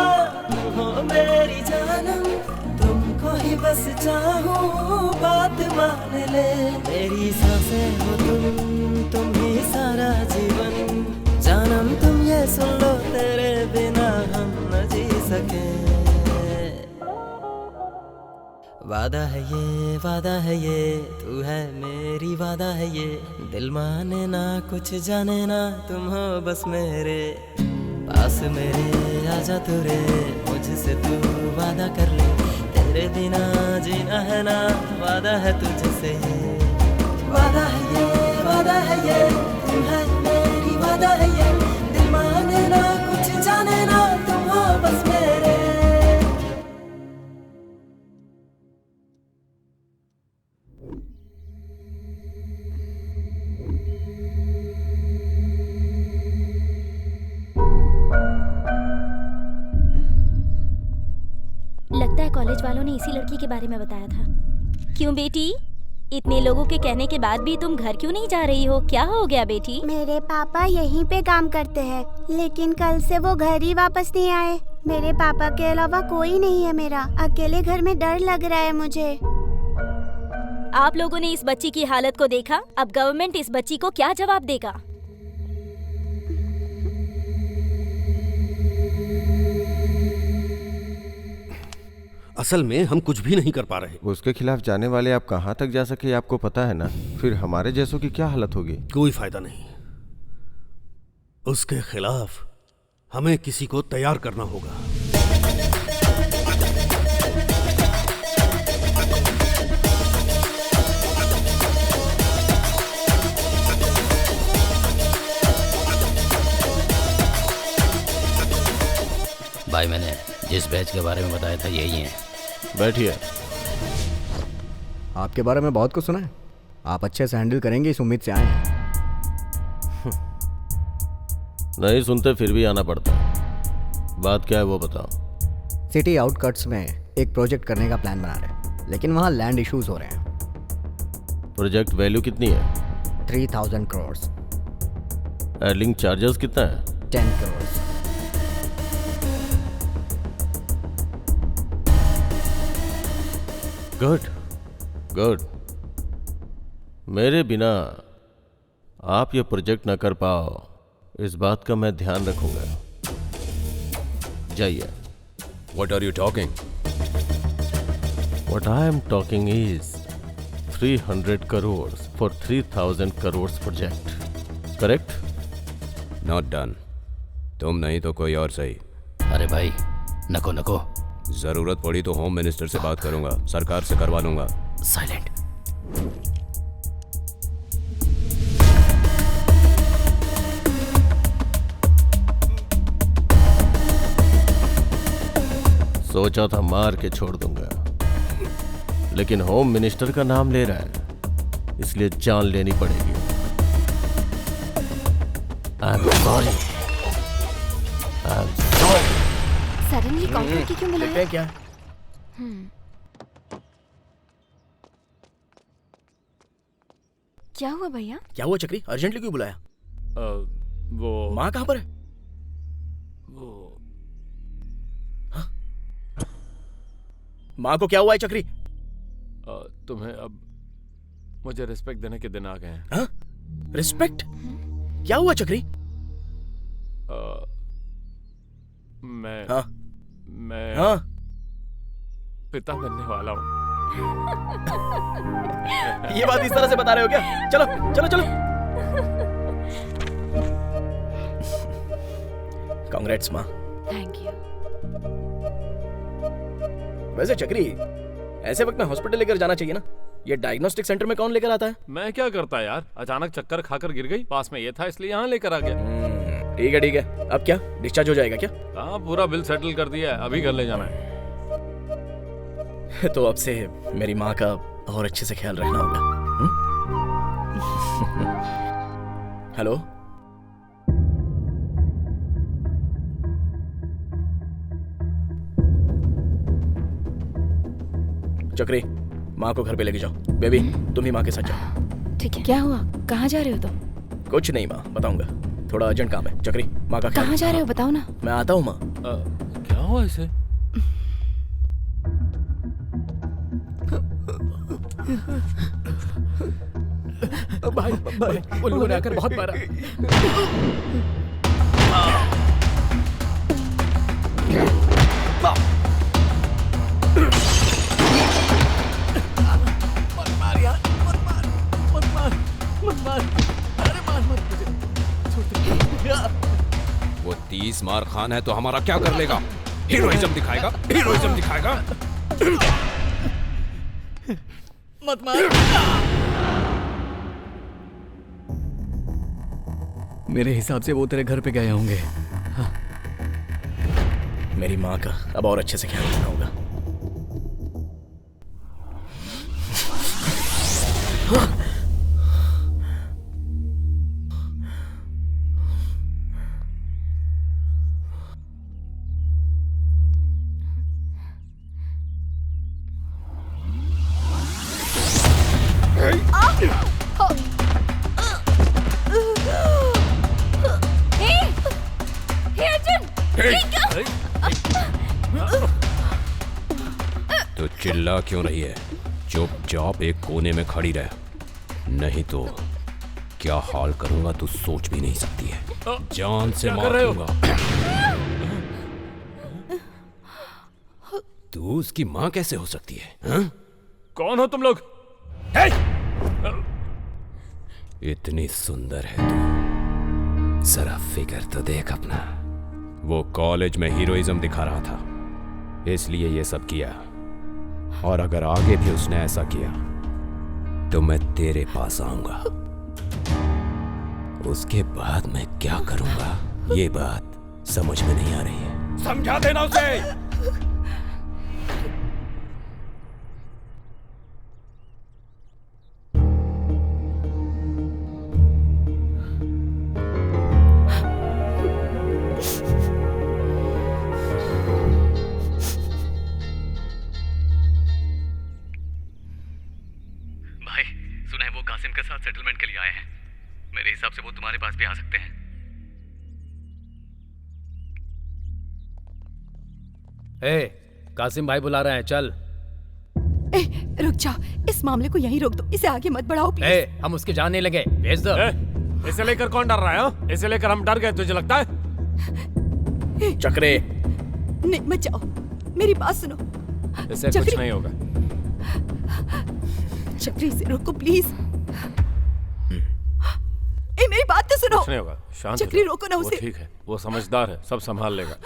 हो मेरी जानम, तुमको ही बस चाहूं बात मान ले। मेरी सांसें हो तुम ही सारा जीवन। जानम तुम ये सुन लो, तेरे बिना हम न जी सके। वादा है ये तू है मेरी वादा है ये। दिल माने ना कुछ जाने ना, तुम हो बस मेरे पास मेरे। आजा तू रे मुझसे तू वादा कर ले, तेरे बिना जीना है ना। वादा है तुझसे, वादा है ये तू है मेरी वादा है ये। दिल माने ना कुछ जाने ना, तुम हो बस मेरे। लगता है कॉलेज वालों ने इसी लड़की के बारे में बताया था। क्यों बेटी, इतने लोगों के कहने के बाद भी तुम घर क्यों नहीं जा रही हो? क्या हो गया बेटी? मेरे पापा यहीं पे काम करते हैं, लेकिन कल से वो घर ही वापस नहीं आए। मेरे पापा के अलावा कोई नहीं है मेरा। अकेले घर में डर लग रहा है मुझे। आप लोगों ने इस बच्ची की हालत को देखा, अब गवर्नमेंट इस बच्ची को क्या जवाब देगा? असल में हम कुछ भी नहीं कर पा रहे। उसके खिलाफ जाने वाले आप कहाँ तक जा सके आपको पता है ना। फिर हमारे जैसों की क्या हालत होगी। कोई फायदा नहीं, उसके खिलाफ हमें किसी को तैयार करना होगा। भाई मैंने जिस बैच के बारे में बताया था यही है। बैठिए। आपके बारे में बहुत कुछ सुना है, आप अच्छे से हैंडल करेंगे इस उम्मीद से आए हैं। नहीं सुनते फिर भी आना पड़ता है। बात क्या है वो बताओ। सिटी आउटकट्स में एक प्रोजेक्ट करने का प्लान बना रहे हैं, लेकिन वहाँ लैंड इश्यूज हो रहे हैं। प्रोजेक्ट वैल्यू कितनी है? 3000 crores। एयरलिंक चार्जेस कितना है? 10 crores। Good good. मेरे बिना आप ये प्रोजेक्ट ना कर पाओ, इस बात का मैं ध्यान रखूंगा। जाइए। What are you talking? What I am talking is 300 crores for 3000 crores project. Correct? Not done. तुम नहीं तो कोई और सही। अरे भाई नको नको। जरूरत पड़ी तो होम मिनिस्टर से बात करूंगा, सरकार से करवा लूंगा। साइलेंट। सोचा था मार के छोड़ दूंगा, लेकिन होम मिनिस्टर का नाम ले रहा है, इसलिए जान लेनी पड़ेगी। I'm sorry. I'm sorry. Suddenly call करके क्यों बुलाया? देखते हैं क्या? क्या हुआ भैया? क्या हुआ चक्री? अर्जेंटली क्यों बुलाया? वो माँ कहाँ पर है? वो माँ को क्या हुआ है चक्री? तुम्हें अब मुझे रिस्पेक्ट देने के दिन आ गए हैं। हाँ? रिस्पेक्ट? क्या हुआ चक्री? मैं हाँ? पिता बनने वाला हूँ। ये बात इस तरह से बता रहे हो क्या? चलो चलो चलो। कांग्रेट्स माँ। Thank you. वैसे चक्री, ऐसे वक्त में हॉस्पिटल लेकर जाना चाहिए ना? ये डायग्नोस्टिक सेंटर में कौन लेकर आता है? मैं क्या करता यार, अचानक चक्कर खाकर गिर गई, पास में ये था इसलिए यहाँ लेकर आ गया। ठीक है ठीक है। अब क्या डिस्चार्ज हो जाएगा क्या? हाँ पूरा बिल सेटल कर दिया है, अभी घर ले जाना है। तो अब से मेरी माँ का और अच्छे से ख्याल रखना होगा। हेलो चक्री, माँ को घर पे लेके जाओ। बेबी तुम ही माँ के साथ जाओ। ठीक है। क्या हुआ? कहाँ जा रहे हो तुम? कुछ नहीं माँ, बताऊंगा, थोड़ा अर्जेंट काम है। चक्री माँ का ख्याल। कहाँ जा रहे हो बताओ ना। मैं आता हूँ माँ। क्या हुआ इसे? भाई भाई उन लोगों ने आकर बहुत मारा। मत मार यार, मत मार, मत मार, मत मार, अरे मार मत मुझे, छोड़ दे। वो 30 मार खान है तो हमारा क्या कर लेगा? हीरोइज्म दिखाएगा, हीरोइज्म दिखाएगा। मत मार। मेरे हिसाब से वो तेरे घर पे गए होंगे। हाँ। मेरी माँ का अब और अच्छे से ख्याल रखना होगा। तो चिल्ला क्यों रही है? चुपचाप एक कोने में खड़ी रह, नहीं तो क्या हाल करूंगा तू सोच भी नहीं सकती है। जान से मार दूंगा। तू उसकी माँ कैसे हो सकती है? हा? कौन हो तुम लोग? इतनी सुंदर है तू, जरा फिगर तो देख अपना। वो कॉलेज में हीरोइज्म दिखा रहा था, इसलिए ये सब किया। और अगर आगे भी उसने ऐसा किया तो मैं तेरे पास आऊंगा। उसके बाद मैं क्या करूंगा ये बात समझ में नहीं आ रही है। समझा देना उसे। सुना है वो कासिम के साथ सेटलमेंट के लिए आए हैं। मेरे हिसाब से वो तुम्हारे पास भी आ सकते हैं। कासिम भाई बुला रहे हैं, चल। रुक जाओ, इस मामले को यहीं रोक दो, इसे आगे मत बढ़ाओ प्लीज। हम उसके जान नहीं लगे, भेज दो। इसे लेकर कौन डर रहा है? इसे लेकर हम डर गए, तुझे लगता है? चक्रे नहीं, मत जाओ, मेरी बात सुनो। इससे कुछ नहीं होगा। चक्री, इसे रोको प्लीज। मेरी बात तो सुनो। कुछ नहीं होगा, शांत हो चक्री जाओ। रोको ना वो उसे। ठीक है, वो समझदार है, सब संभाल लेगा।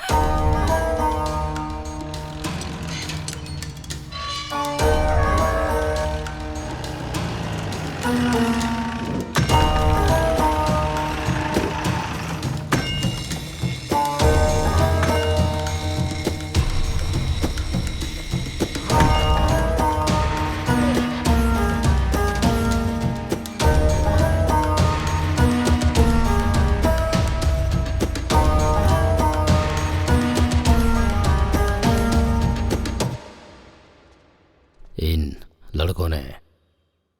इन लड़कों ने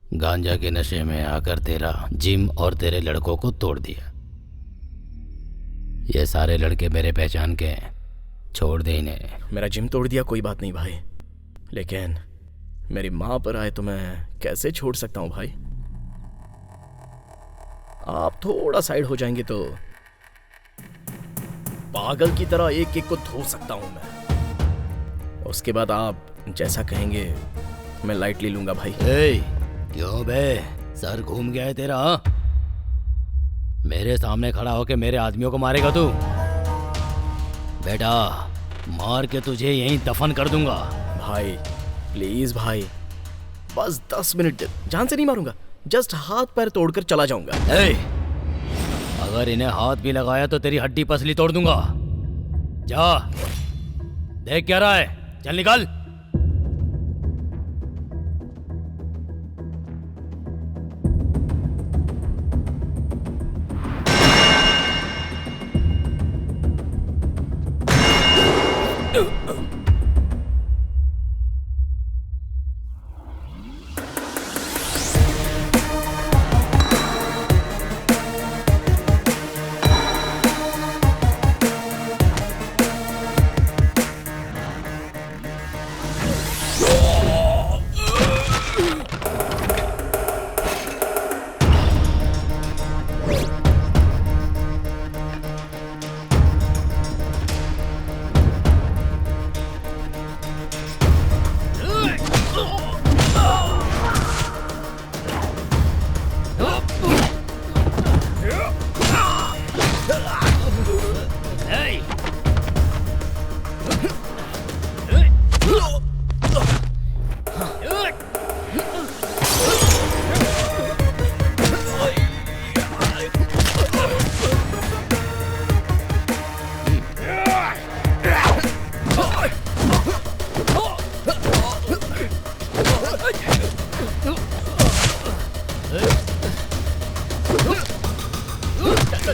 गांजा के नशे में आकर तेरा जिम और तेरे लड़कों को तोड़ दिया। ये सारे लड़के मेरे पहचान के हैं, छोड़ दे इन्हें। मेरा जिम तोड़ दिया कोई बात नहीं भाई, लेकिन मेरी माँ पर आए तो मैं कैसे छोड़ सकता हूँ भाई। आप थोड़ा साइड हो जाएंगे तो पागल की तरह एक एक को धो सकता हूं मैं। उसके बाद आप जैसा कहेंगे मैं लाइटली लूंगा भाई। क्यों बे, सर घूम गया है तेरा? मेरे सामने खड़ा होके मेरे आदमियों को मारेगा तू? बेटा, मार के तुझे यहीं दफन कर दूंगा। भाई प्लीज भाई, बस 10 मिनट, जान से नहीं मारूंगा, जस्ट हाथ पैर तोड़कर चला जाऊंगा। अगर इन्हें हाथ भी लगाया तो तेरी हड्डी पसली तोड़ दूंगा। जा, देख क्या रहा है, चल निकल।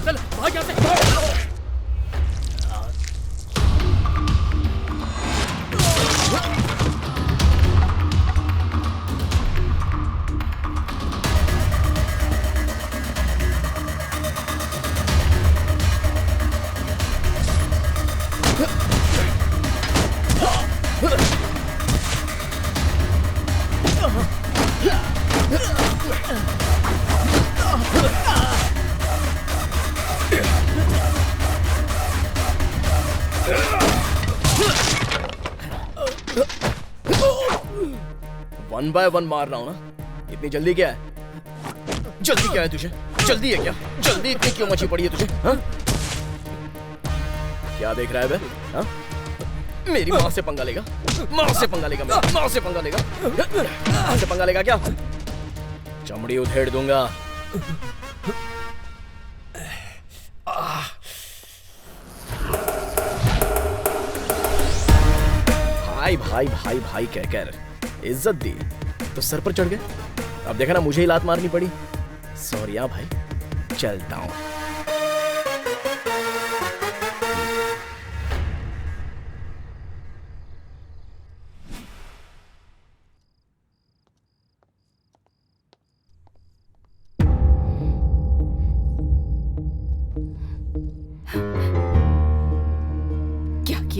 चल भाग यहाँ से। वन बाय वन मार रहा हूं ना, इतनी जल्दी क्या है? जल्दी क्या है तुझे? जल्दी है क्या? जल्दी इतनी क्यों मची पड़ी है तुझे? हाँ? क्या देख रहा है बे? हाँ? मेरी माँ से पंगा लेगा? माँ से पंगा लेगा? मेरी माँ से पंगा लेगा? माँ से पंगा लेगा क्या? चमड़ी उधेड़ दूंगा। भाई भाई भाई भाई कहकर इज्जत दी तो सर पर चढ़ गए। अब देखा ना, मुझे ही लात मारनी पड़ी। सॉरी यार भाई, चलता हूं।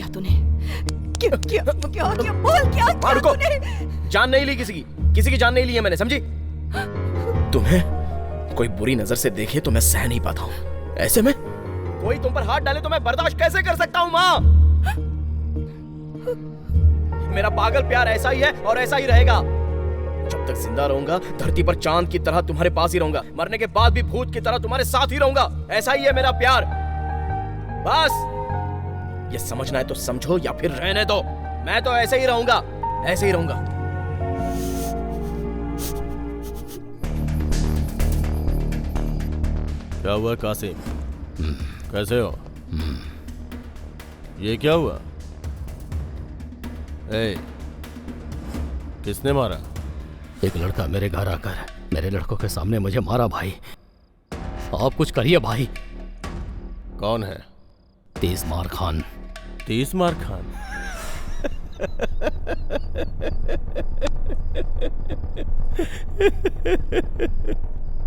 किया तूने? क्या क्या क्या क्या बोल क्या माँ रुको, जान नहीं ली किसी की जान नहीं ली है मैंने, समझी? तुम्हें कोई बुरी नजर से देखे तो मैं सह नहीं पाता हूँ, ऐसे में कोई तुम पर हाथ डाले तो मैं बर्दाश्त कैसे कर सकता हूँ माँ? मेरा पागल प्यार ऐसा ही है और ऐसा ही रहेगा। जब तक जिंदा रहूंगा धरती पर चांद की तरह तुम्हारे पास ही रहूंगा, मरने के बाद भी भूत की तरह तुम्हारे साथ ही रहूंगा। ऐसा ही है मेरा प्यार। बस ये समझना है तो समझो या फिर रहने दो। मैं तो ऐसे ही रहूंगा, ऐसे ही रहूंगा। क्या हुआ कासिम? कैसे हो? ये क्या हुआ? ए, किसने मारा? एक लड़का मेरे घर आकर मेरे लड़कों के सामने मुझे मारा भाई। आप कुछ करिए भाई। कौन है? तीसमार खान। तीसमार खान?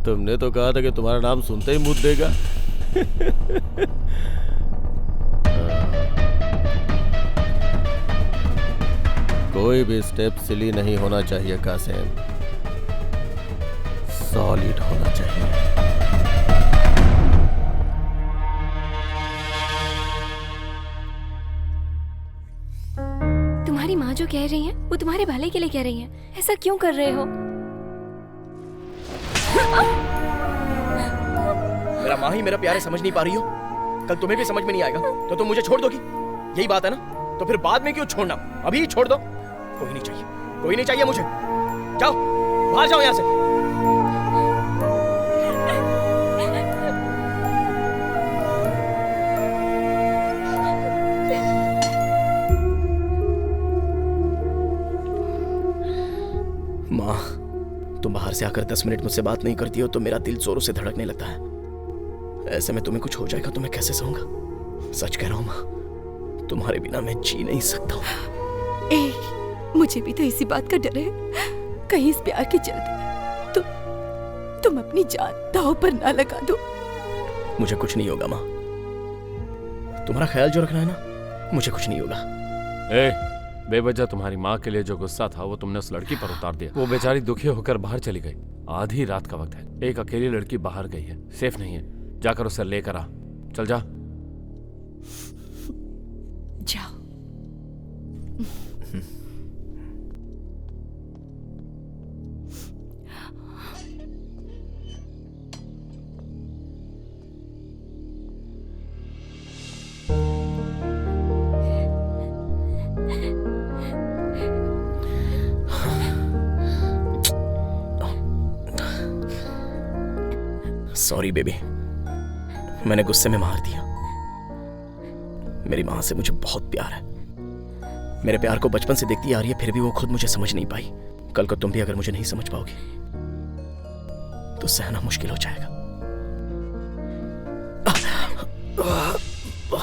तुमने तो कहा था कि तुम्हारा नाम सुनते ही मुंह देगा। कोई भी स्टेप सिली नहीं होना चाहिए कासिम, सॉलिड होना चाहिए। तुम्हारी माँ जो कह रही है वो तुम्हारे भले के लिए कह रही है। ऐसा क्यों कर रहे हो? मेरा माँ ही मेरा प्यार है, समझ नहीं पा रही हो? कल तुम्हें भी समझ में नहीं आएगा तो तुम मुझे छोड़ दोगी, यही बात है ना? तो फिर बाद में क्यों छोड़ना, अभी ही छोड़ दो। कोई नहीं चाहिए, कोई नहीं चाहिए मुझे। जाओ बाहर जाओ यहाँ से। माँ, तुम बाहर से आकर 10 मिनट मुझसे बात नहीं करती हो तो मेरा दिल जोरों से धड़कने लगता है। ऐसे में तुम्हें कुछ हो जाएगा तो मैं कैसे सहूंगा? सच कह रहा हूँ माँ, तुम्हारे बिना मैं जी नहीं सकता हूँ। मुझे भी तो इसी बात का डर है, कहीं इस प्यार के चलते तुम अपनी जान दांव पर ना लगा दो। मुझे कुछ नहीं होगा माँ, तुम्हारा ख्याल जो रखना है ना, मुझे कुछ नहीं होगा। बेवजह तुम्हारी माँ के लिए जो गुस्सा था वो तुमने उस लड़की पर उतार दिया। वो बेचारी दुखी होकर बाहर चली गई। आधी रात का वक्त है, एक अकेली लड़की बाहर गई है, सेफ नहीं है। जाकर उसे लेकर आ। चल जा। जाओ। सॉरी बेबी, मैंने गुस्से में मार दिया। मेरी माँ से मुझे बहुत प्यार है। मेरे प्यार को बचपन से देखती आ रही है, फिर भी वो खुद मुझे समझ नहीं पाई। कल को तुम भी अगर मुझे नहीं समझ पाओगी तो सहना मुश्किल हो जाएगा।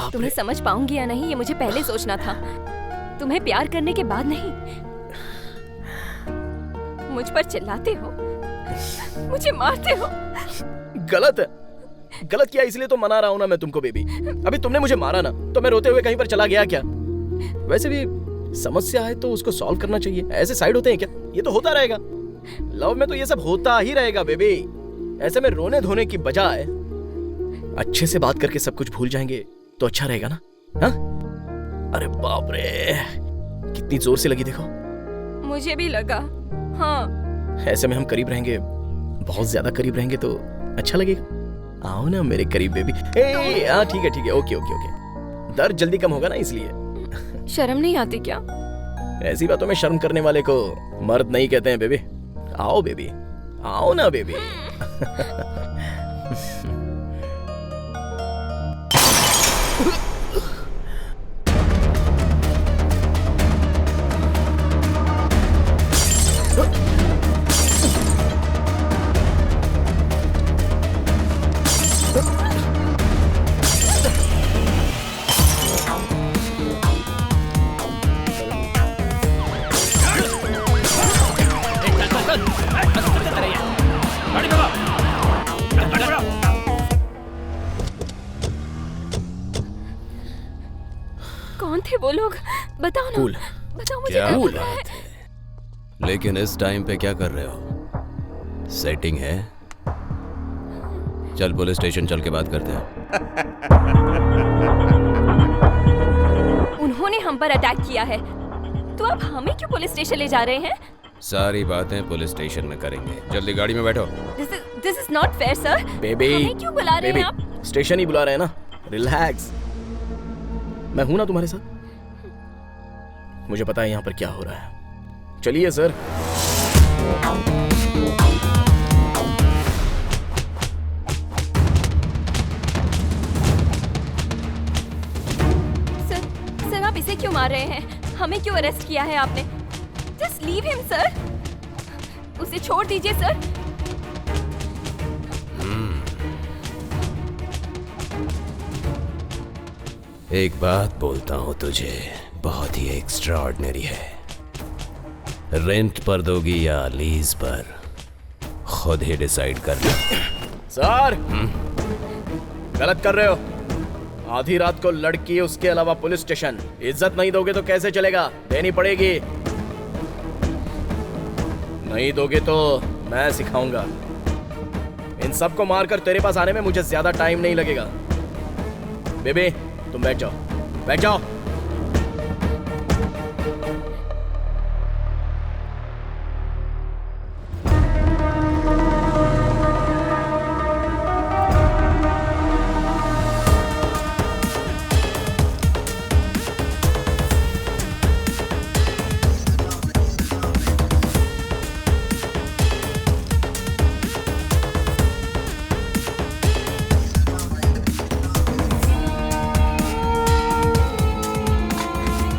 तुम्हें समझ पाऊंगी या नहीं ये मुझे पहले सोचना था, तुम्हें प्यार करने के बाद नहीं। मुझ पर चिल्लाते हो, मुझे मारते हो। गलत है, गलत किया इसलिए तो मना रहा हूं ना मैं तुमको बेबी। अभी तुमने मुझे मारा ना तो मैं रोते हुए कहीं पर चला गया क्या? वैसे भी समस्या है तो उसको सॉल्व करना चाहिए। ऐसे साइड होते हैं क्या? ये तो होता रहेगा। लव में तो ये सब होता ही रहेगा बेबी। ऐसे में रोने धोने की बजाय अच्छे से बात करके सब कुछ भूल जाएंगे तो अच्छा रहेगा ना? हाँ? अरे बाप रे, कितनी जोर से लगी देखो। मुझे भी लगा। हाँ, ऐसे में हम करीब रहेंगे, बहुत ज्यादा करीब रहेंगे तो अच्छा लगेगा। आओ ना मेरे करीब बेबी। हाँ ठीक है, ओके। दर्द जल्दी कम होगा ना इसलिए। शर्म नहीं आती क्या? ऐसी बातों में शर्म करने वाले को मर्द नहीं कहते हैं बेबी। आओ बेबी, आओ ना बेबी। थे वो लोग? बताओ ना। कूल। बताओ मुझे क्या क्या बात पता है? है? लेकिन इस टाइम पे क्या कर रहे हो? सेटिंग है? चल पुलिस स्टेशन चल के बात करते हैं। उन्होंने हम पर अटैक किया है, तो अब हमें क्यों पुलिस स्टेशन ले जा रहे हैं? सारी बातें पुलिस स्टेशन में करेंगे। जल्दी गाड़ी में बैठो। This is not fair sir. Baby, हमें क्यों बुला रहे हैं आप? स्टेशन ही बुला रहे हैं ना। रिलैक्स, मैं हूं ना तुम्हारे साथ। मुझे पता है यहाँ पर क्या हो रहा है। चलिए सर। सर आप इसे क्यों मार रहे हैं? हमें क्यों अरेस्ट किया है आपने? Just leave him sir. उसे छोड़ दीजिए सर। एक बात बोलता हूँ तुझे, बहुत ही एक्स्ट्राऑर्डिनरी है। रेंट पर दोगी या लीज पर, खुद ही डिसाइड कर लो। सर, गलत कर रहे हो। आधी रात को लड़की, उसके अलावा पुलिस स्टेशन। इज्जत नहीं दोगे तो कैसे चलेगा? देनी पड़ेगी। नहीं दोगे तो मैं सिखाऊंगा। इन सबको मारकर तेरे पास आने में मुझे ज्यादा टाइम नहीं लगेगा। बेबी, तुम बैठ जाओ, बैठ जाओ।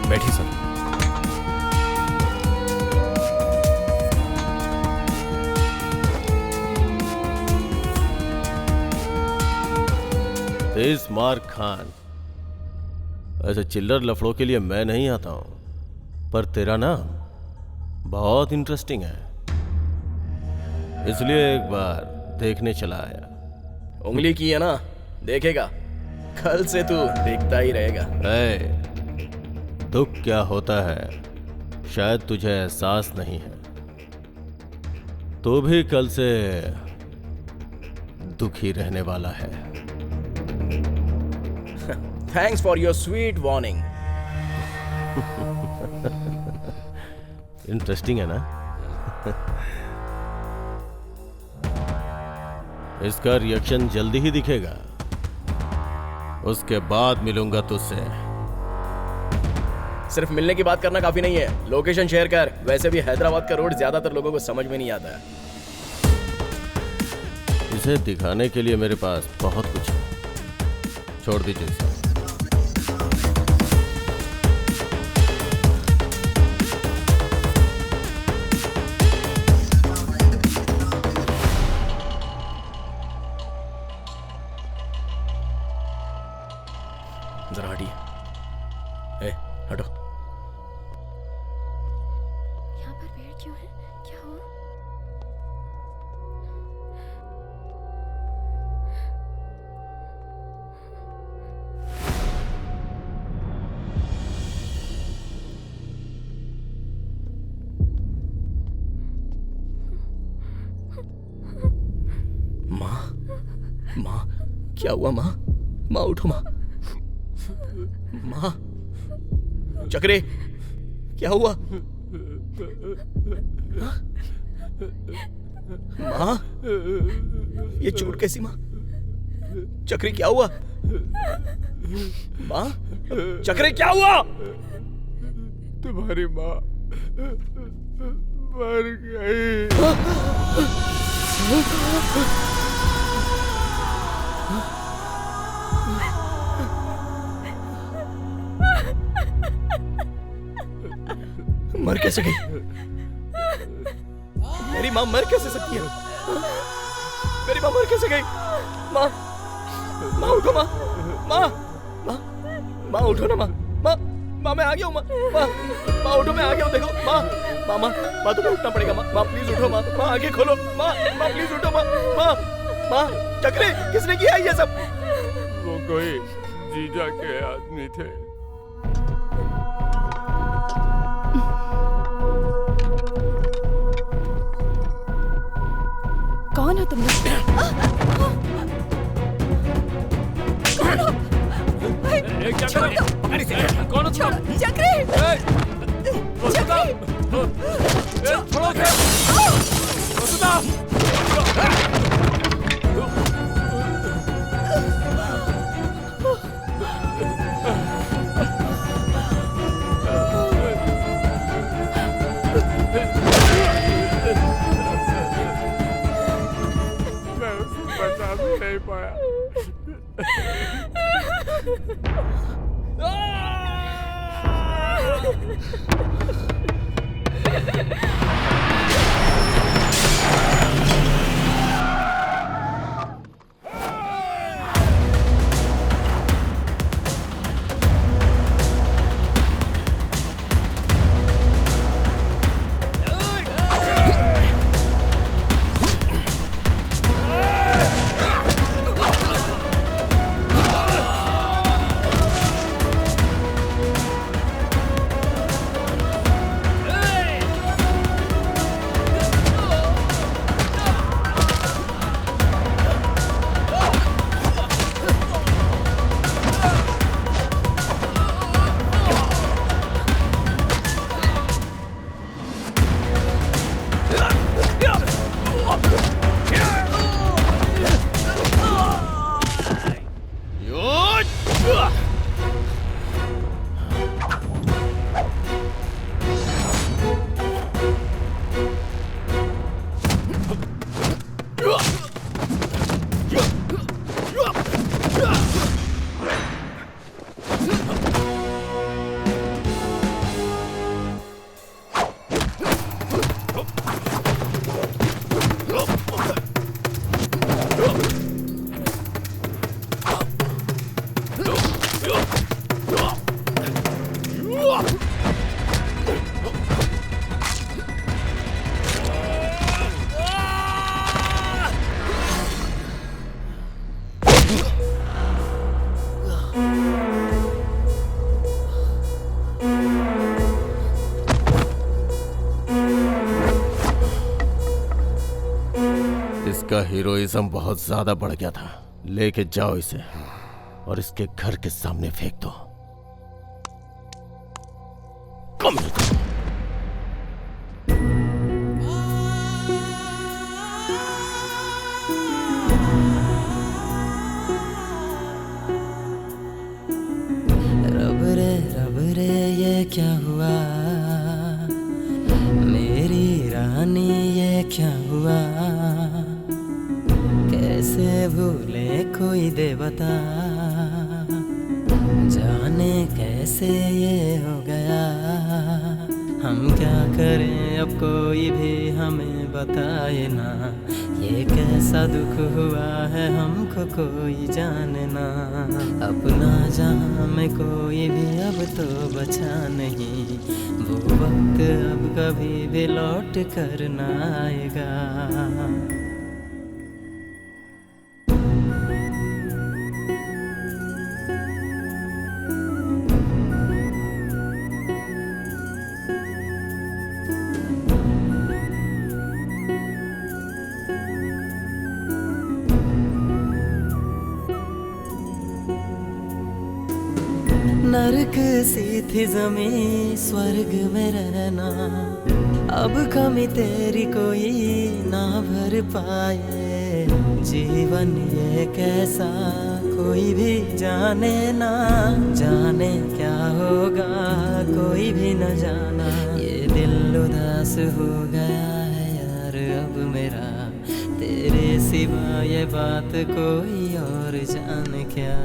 बैठिए सर। मार्क खान, ऐसे चिल्लर लफड़ों के लिए मैं नहीं आता हूं, पर तेरा नाम बहुत इंटरेस्टिंग है, इसलिए एक बार देखने चला आया। उंगली की है ना, देखेगा। कल से तू देखता ही रहेगा। दुख क्या होता है शायद तुझे एहसास नहीं है। तो भी कल से दुखी रहने वाला है। Thanks for your sweet warning. Interesting है ना? इसका रिएक्शन जल्दी ही दिखेगा। उसके बाद मिलूंगा तुझसे। सिर्फ मिलने की बात करना काफी नहीं है, लोकेशन शेयर कर। वैसे भी हैदराबाद का रोड ज्यादातर लोगों को समझ में नहीं आता है। इसे दिखाने के लिए मेरे पास बहुत कुछ है। छोड़ दीजिए इसे। जरा हटिए। हटो। यहाँ पर भीड़ क्यों है? क्या हुआ? माँ, क्या हुआ माँ? माँ उठो माँ। माँ, चक्रे, क्या हुआ? माँ, ये चोट कैसी माँ? चक्री क्या हुआ? माँ, चक्रे क्या हुआ? तुम्हारी माँ मर गई। मर कैसे गई? मेरी माँ मर कैसे सकती है? मेरी माँ मर कैसे गई? माँ, माँ उठो माँ, माँ, माँ, माँ उठो ना माँ, माँ, माँ मैं आ गया हूँ माँ, माँ, माँ उठो मैं आ गया हूँ देखो माँ, माँ, माँ, माँ तुम्हें उठना पड़ेगा माँ, माँ प्लीज उठो माँ, माँ आगे खोलो माँ, माँ प्लीज उठो माँ, माँ, माँ, चक्रे किसने किया ये सब? वो कोई जीजा के आदमी थे। तुम कौन मैं उसको बचा भी नहीं पाया। इसका हीरोइज्म बहुत ज्यादा बढ़ गया था। लेके जाओ इसे और इसके घर के सामने फेंक दो। कम रब रे ये क्या हुआ, मेरी रानी ये क्या हुआ, कैसे भूले कोई दे बता, जाने कैसे ये हो गया, हम क्या करें अब कोई भी हमें बताए ना, ये कैसा दुख हुआ है हमको कोई जाने ना, अपना जहां में कोई भी अब तो बचा नहीं, वो वक्त अब कभी भी लौट कर ना आएगा। नरक सी थी जमीन स्वर्ग में रहना, अब कमी तेरी कोई ना भर पाए, जीवन ये कैसा कोई भी जाने ना, जाने क्या होगा कोई भी न जाना, ये दिल उदास हो गया है यार अब मेरा, तेरे सिवा ये बात कोई और जाने क्या।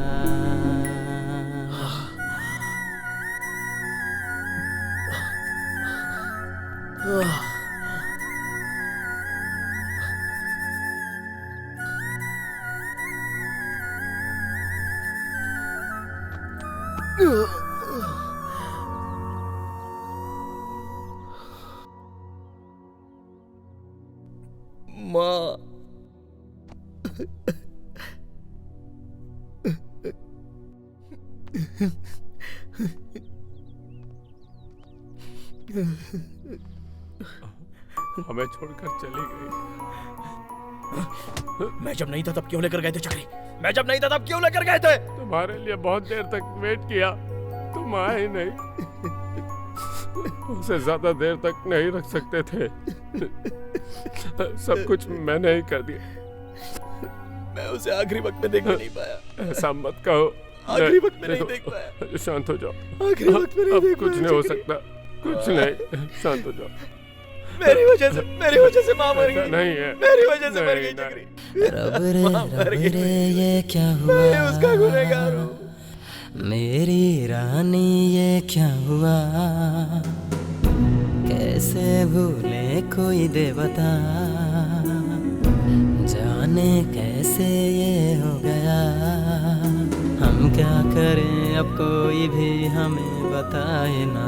माँ हमें छोड़कर चली गई। मैं जब नहीं था तब क्यों लेकर गए थे चक्री? मैं जब नहीं था तब क्यों लेकर गए थे? तुम्हारे लिए बहुत देर तक वेट किया, तुम आए नहीं। उसे ज्यादा देर तक नहीं रख सकते थे। सब कुछ मैंने ही कर दिया। मैं उसे आखिरी वक्त में देख नहीं पाया। ऐसा मत कहो। आखिरी वक्त में नहीं देख पाया। शांत हो जाओ। आखिरी वक्त में नहीं देख कुछ पाया। नहीं हो सकता, कुछ नहीं, शांत हो जाओ। मेरी वजह से माँ मर गई। नहीं है, मेरी वजह से मर गई चक्री। रब रे ये क्या हुआ, मैं उसका गुनहगार हूँ। मेरी रानी ये क्या हुआ, कैसे भूले कोई दे बता, जाने कैसे ये हो गया, हम क्या करें अब कोई भी हमें बताए ना,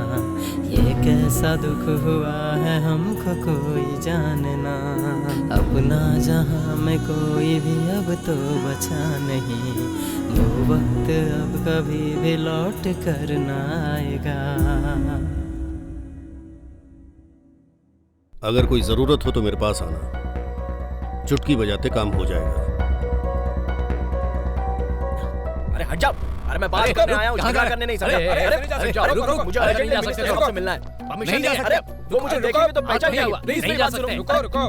ये कैसा दुख हुआ है हमको कोई जाने ना, अपना जहां में कोई भी अब तो बचा नहीं, वो वक्त अब कभी भी लौट कर ना आएगा। अगर कोई जरूरत हो तो मेरे पास आना, चुटकी बजाते काम हो जाएगा। अरे हट जाओ। अरे मैं बात करने आया हूँ, झगड़ा करने नहीं। अरे मुझे अर्जेंट मिनिस्टर से मिलना है। परमिशन नहीं। अरे वो मुझे देखेंगे तो पहचान जाएगा। नहीं जा सकते। रुको।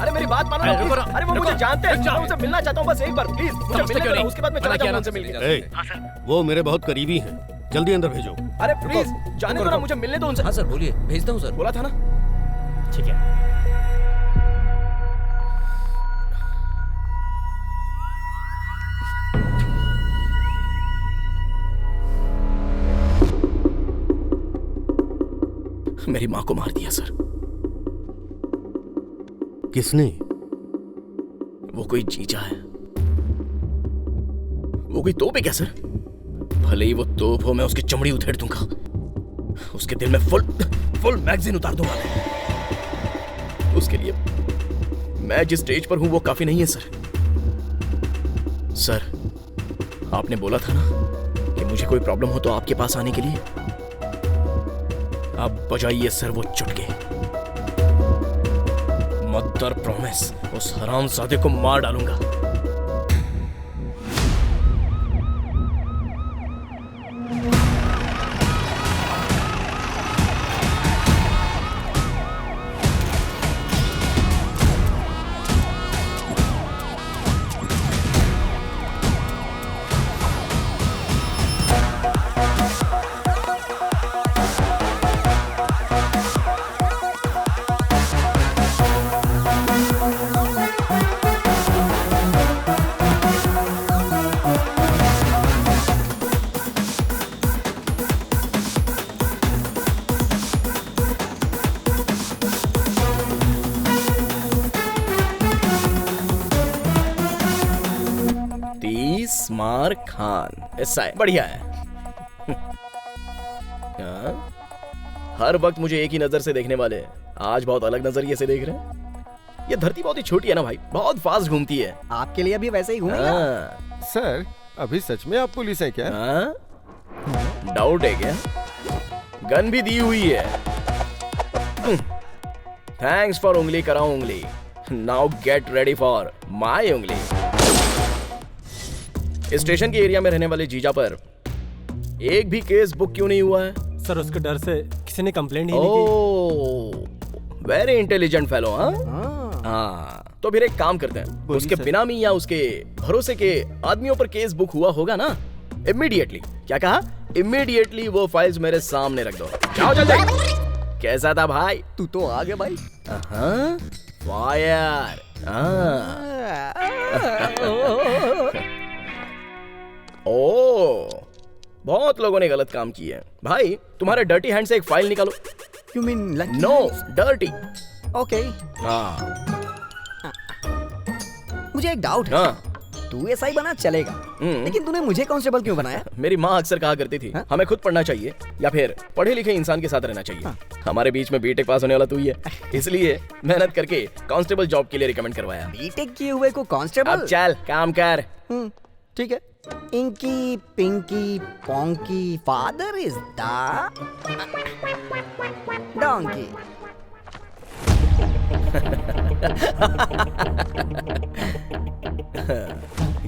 अरे मेरी बात मानो ना। अरे वो मुझे जानते हैं, मैं उनसे मिलना चाहता हूँ बस एक बार प्लीज। मुझे मिलने दो, उसके बाद मैं चला जाऊंगा उनसे मिलने। वो मेरे बहुत करीबी हैं, जल्दी अंदर भेजो। अरे प्लीज जाने दो ना, मुझे मिलने दो उनसे। हाँ सर बोलिए, भेजता हूँ सर। बोला था ना। ठीक है। मेरी माँ को मार दिया सर। किसने? वो कोई जीजा है। वो कोई तोप है क्या सर? भले ही वो तोप हो, मैं उसकी चमड़ी उधेड़ दूंगा, उसके दिल में फुल मैगजीन उतार दूंगा। उसके लिए मैं जिस स्टेज पर हूं वो काफी नहीं है सर। सर आपने बोला था ना कि मुझे कोई प्रॉब्लम हो तो आपके पास आने के लिए। अब बजाइए सर वो चुटके। मदर प्रॉमिस उस हरामजादे को मार डालूंगा। मार खान ऐसा है, बढ़िया है। हर वक्त मुझे एक ही नजर से देखने वाले आज बहुत अलग नजरिए से देख रहे हैं। ये धरती बहुत ही छोटी है ना भाई, बहुत फास्ट घूमती है। आपके लिए भी वैसे ही घूमेगा। सर अभी सच में आप पुलिस है क्या? डाउट है क्या? गन भी दी हुई है। थैंक्स फॉर उंगली कराऊं उंगली। Now get ready for my उंगली। स्टेशन के एरिया में रहने वाले जीजा पर एक भी केस बुक क्यों नहीं हुआ है? सर उसके डर से किसी ने कंप्लेंट ही नहीं की। Very intelligent fellow. हाँ तो फिर एक काम करते हैं, उसके बिनामी या उसके भरोसे के आदमियों पर केस बुक हुआ होगा ना, इमीडिएटली, क्या कहा, इमीडिएटली वो फाइल्स मेरे सामने रख दो। जाओ जल्दी। कैसा था भाई? तू तो आ गया भाई। फायर। बहुत लोगों ने गलत काम किए हैं भाई। तुम्हारे डर्टी हैंड से एक फाइल निकालो। You mean lucky? No, dirty. Okay. मुझे एक डाउट है। तू एसआई बना चलेगा, लेकिन तूने मुझे कांस्टेबल क्यों बनाया? मेरी माँ अक्सर कहा करती थी हमें खुद पढ़ना चाहिए या फिर पढ़े लिखे इंसान के साथ रहना चाहिए। हमारे बीच में बीटेक पास होने वाला तू ही है, इसलिए मेहनत करके कांस्टेबल जॉब के लिए रिकमेंड करवाया। बीटेक किए हुए को कांस्टेबल? अब चल काम कर। ठीक है, inky pinky ponky father is the donkey.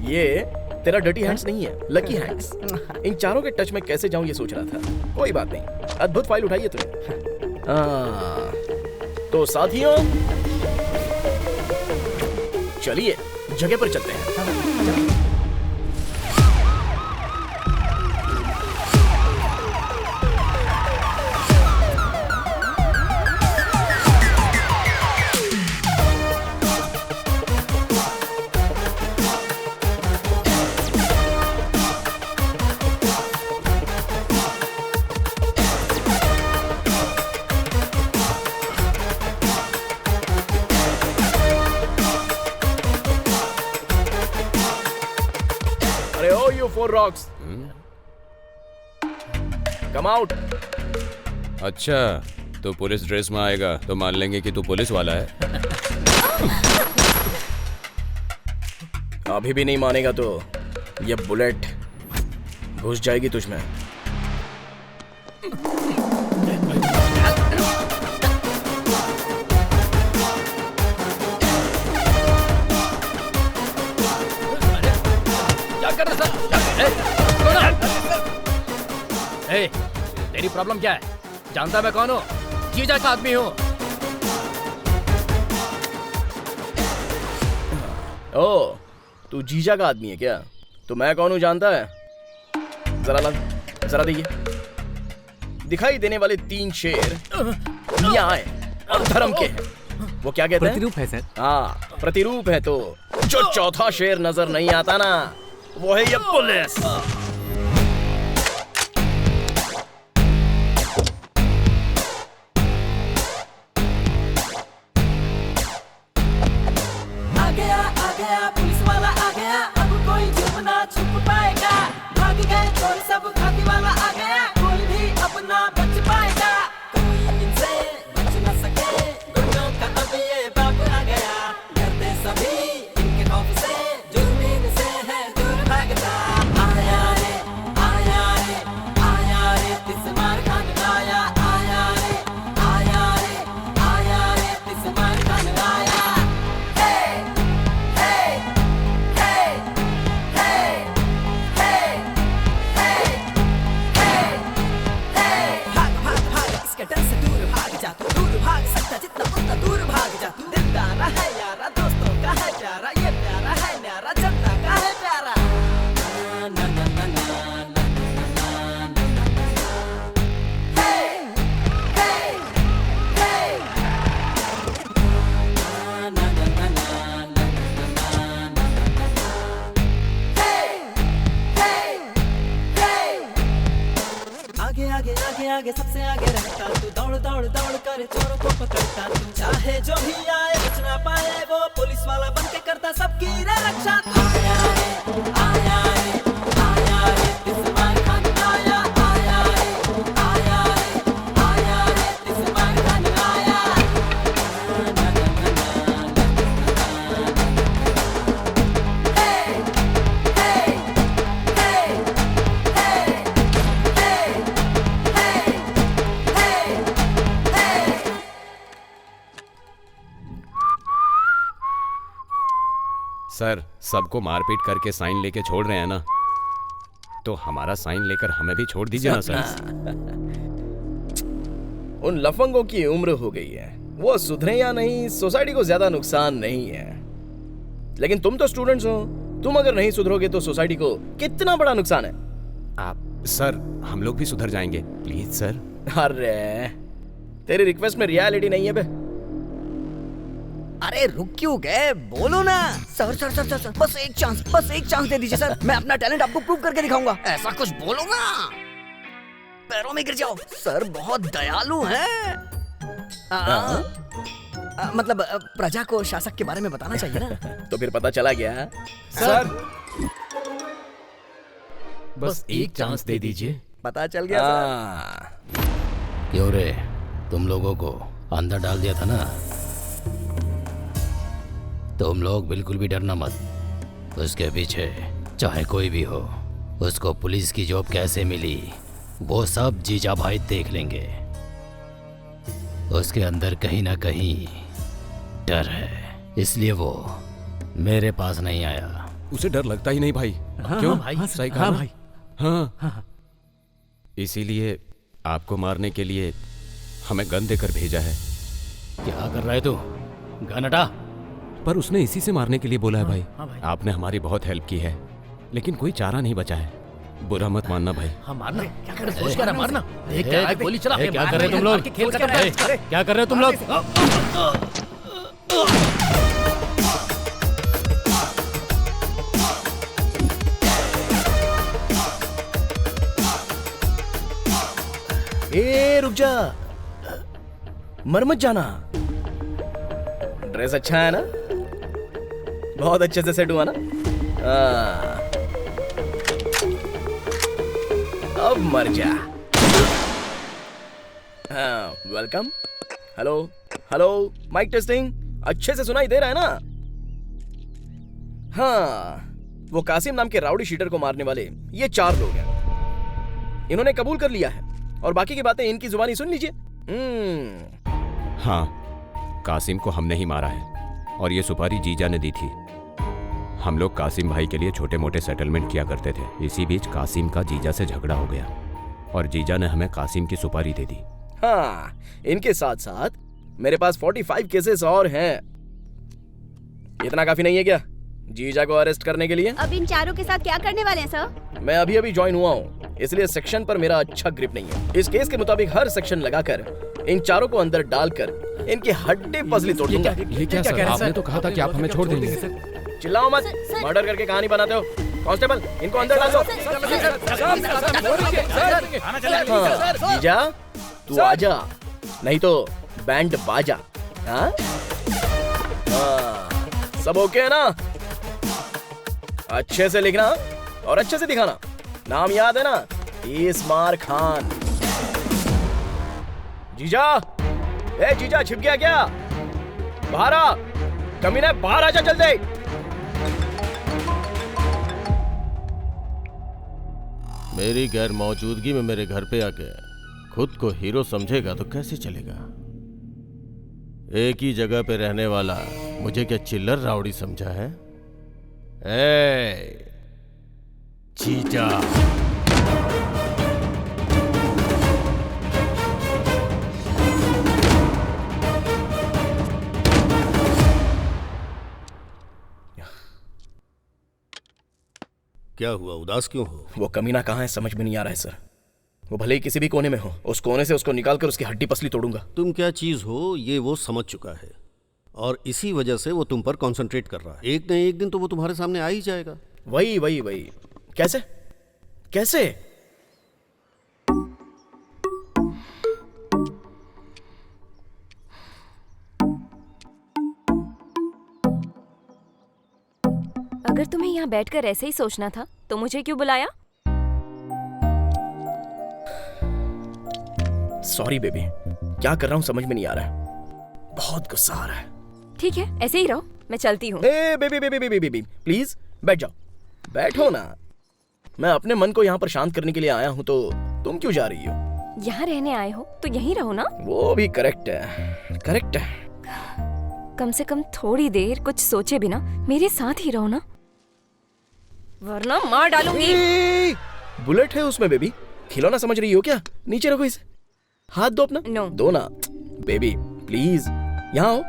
ये तेरा डर्टी हैंड्स नहीं है, लकी हैंड्स। इन चारों के टच में कैसे जाऊं ये सोच रहा था। कोई बात नहीं, अद्भुत फाइल उठाइए तुमने। तो साथियों चलिए जगह पर चलते हैं। Four rocks. Come out. अच्छा, तो पुलिस ड्रेस में आएगा तो मान लेंगे कि तू पुलिस वाला है। अभी भी नहीं मानेगा तो ये बुलेट घुस जाएगी तुझमें। ए, तेरी प्रॉब्लम क्या है? जानता मैं कौन हूँ? जीजा का आदमी हूँ। ओ, तू जीजा का आदमी है क्या? तो मैं कौन हूँ जानता है? जरा देखिए। दिखाई देने वाले 3 शेर यहाँ आए और धर्म के हैं। वो क्या कहते हैं? प्रतिरूप है सर। हाँ, प्रतिरूप है। तो जो चौथा शेर नजर नहीं आता ना, वो है ये पुलिस। आ गया पुलिस वाला आ गया, अब कोई छुप ना छुप पाएगा। भाग गए चोर सब, खाकी वाला आ गया, कोई भी अपना बच पाएगा। कोई इनसे बच न सके, गुंडों का अब ये बाप आ गया। डरते सभी इनके खौफ से, जुर्म इनसे है दूर भागता। आया रे आया रे आया रे, तिस मार खान आया। आया रे आया रे आया रे, तिस मार खान आया। जितना उतना दूर भाग जा तू। दिलदारा है यारा, दोस्तों का है प्यारा, ये प्यारा है न्यारा, जनता का है प्यारा। ना ना ना ना आगे सबसे आगे रहता तू, दौड़ दौड़ दौड़ कर चोरों को पकड़ता तू। चाहे जो भी आए बच ना पाए, वो पुलिस वाला बन के करता सबकी रक्षा। आया रे आया रे आया रे, तिस मार खान आया। आया रे आया रे आया रे, तिस मार खान आया। सर, सबको मारपीट करके साइन लेके छोड़ रहे हैं ना, तो हमारा साइन लेकर हमें भी छोड़ दीजिए ना सर। उन लफंगों की उम्र हो गई है, वो सुधरे या नहीं सोसाइटी को ज्यादा नुकसान नहीं है। लेकिन तुम तो स्टूडेंट्स हो, तुम अगर नहीं सुधरोगे तो सोसाइटी को कितना बड़ा नुकसान है। आप सर, हम लोग भी सुधर जाएंगे प्लीज सर। अरे तेरी रिक्वेस्ट में रियलिटी नहीं है बे। अरे रुक क्यों गए, बोलो ना। सर सर सर सर, बस एक चांस दे दीजिए सर। मैं अपना टैलेंट आपको प्रूव करके दिखाऊंगा। ऐसा कुछ बोलो ना, पैरों में गिर जाओ। सर बहुत दयालु हैं। मतलब प्रजा को शासक के बारे में बताना चाहिए ना। तो फिर पता चला गया सर। बस एक चांस दे दीजिए। पता चल गया सर। क्यों रे, तुम लोगों को अंदर डाल दिया था ना, तुम लोग बिल्कुल भी डरना मत। उसके पीछे चाहे कोई भी हो, उसको पुलिस की जॉब कैसे मिली वो सब जीजा भाई देख लेंगे। उसके अंदर कहीं ना कहीं डर है, इसलिए वो मेरे पास नहीं आया। उसे डर लगता ही नहीं भाई। हाँ, क्यों हाँ भाई, सही हाँ कहा ना? भाई। हाँ इसीलिए आपको मारने के लिए हमें गन देकर भेजा है। क्या कर रहे तू? गन हटा। पर उसने इसी से मारने के लिए बोला है भाई। हाँ भाई। आपने हमारी बहुत हेल्प की है, लेकिन कोई चारा नहीं बचा है। बुरा मत मानना भाई। हाँ मारना, क्या कर रहे? सोच क्या रहा, मारना। देख ए, क्या आग गोली चला। ए, क्या कर रहे हो तुम लोग? खेल कर रहे हैं। क्या कर रहे हो तुम लोग? ए रुक जा, मर मत जाना। ड्रेस अच्छा है ना? बहुत अच्छे से सेट हुआ ना? अब मर जा। हाँ, welcome. Hello hello, mic testing. अच्छे से सुनाई दे रहा है ना? हाँ, वो कासिम नाम के राउडी शीटर को मारने वाले ये 4 लोग हैं। इन्होंने कबूल कर लिया है और बाकी की बातें इनकी जुबानी सुन लीजिए। हाँ, कासिम को हमने ही मारा है और ये सुपारी जीजा ने दी थी। हम लोग कासिम भाई के लिए छोटे मोटे सेटलमेंट किया करते थे। इसी बीच कासिम का जीजा से झगड़ा हो गया और जीजा ने हमें कासिम की सुपारी दे दी। हाँ, इनके साथ साथ मेरे पास 45 केसेस और हैं। इतना काफी नहीं है क्या जीजा को अरेस्ट करने के लिए? अब इन चारों के साथ क्या करने वाले हैं सर? मैं अभी अभी ज्वाइन हुआ हूँ, इसलिए सेक्शन पर मेरा अच्छा ग्रिप नहीं है। इस केस के मुताबिक हर सेक्शन लगाकर इन चारों को अंदर डालकर इनके हड्डी पसली तोड़ दूंगा। ये क्या सर? आपने तो कहा था कि आप हमें छोड़ देंगे। चिल्लाओ मत, मर्डर करके कहानी बनाते हो। कांस्टेबल, इनको अंदर डाल दो। हाँ, जीजा तू आजा, नहीं तो बैंड बाजा। हाँ? सब ओके है ना? अच्छे से लिखना और अच्छे से दिखाना। नाम याद है ना? इसमार खान। जीजा, ए जीजा, छिप गया क्या? बाहर आ, कमीने, बाहर आजा जल्दी। मेरी गैर मौजूदगी में मेरे घर पे आके खुद को हीरो समझेगा तो कैसे चलेगा? एक ही जगह पे रहने वाला मुझे क्या चिल्लर राउडी समझा है? ए जीजा, क्या हुआ? उदास क्यों हो? वो कमीना कहाँ है समझ में नहीं आ रहा है सर। वो भले ही किसी भी कोने में हो, उस कोने से उसको निकालकर उसकी हड्डी पसली तोड़ूंगा। तुम क्या चीज हो ये वो समझ चुका है और इसी वजह से वो तुम पर कंसंट्रेट कर रहा है। एक न एक दिन तो वो तुम्हारे सामने आ ही जाएगा। वही वही वही। कैसे कैसे? अगर तुम्हें यहाँ बैठकर ऐसे ही सोचना था तो मुझे क्यों बुलाया? सॉरी बेबी, क्या कर रहा हूँ समझ में नहीं आ रहा है। बहुत गुस्सा आ रहा है। ठीक है, ऐसे ही रहो, मैं चलती हूँ। ए baby baby baby baby please बैठ जाओ। बैठो ना, मैं अपने मन को यहाँ पर शांत करने के लिए आया हूँ, तो तुम क्यों जा रही हो? यहाँ रहने आए हो तो यहीं रहो ना। वो भी करेक्ट है, करेक्ट है। कम से कम थोड़ी देर कुछ सोचे बिना मेरे साथ ही रहो ना, वरना मार डालूंगी। बुलेट है उसमें बेबी, खिलौना समझ रही हो क्या? नीचे रखो इसे, हाथ दो अपना। नो। दो ना बेबी प्लीज, यहाँ आओ।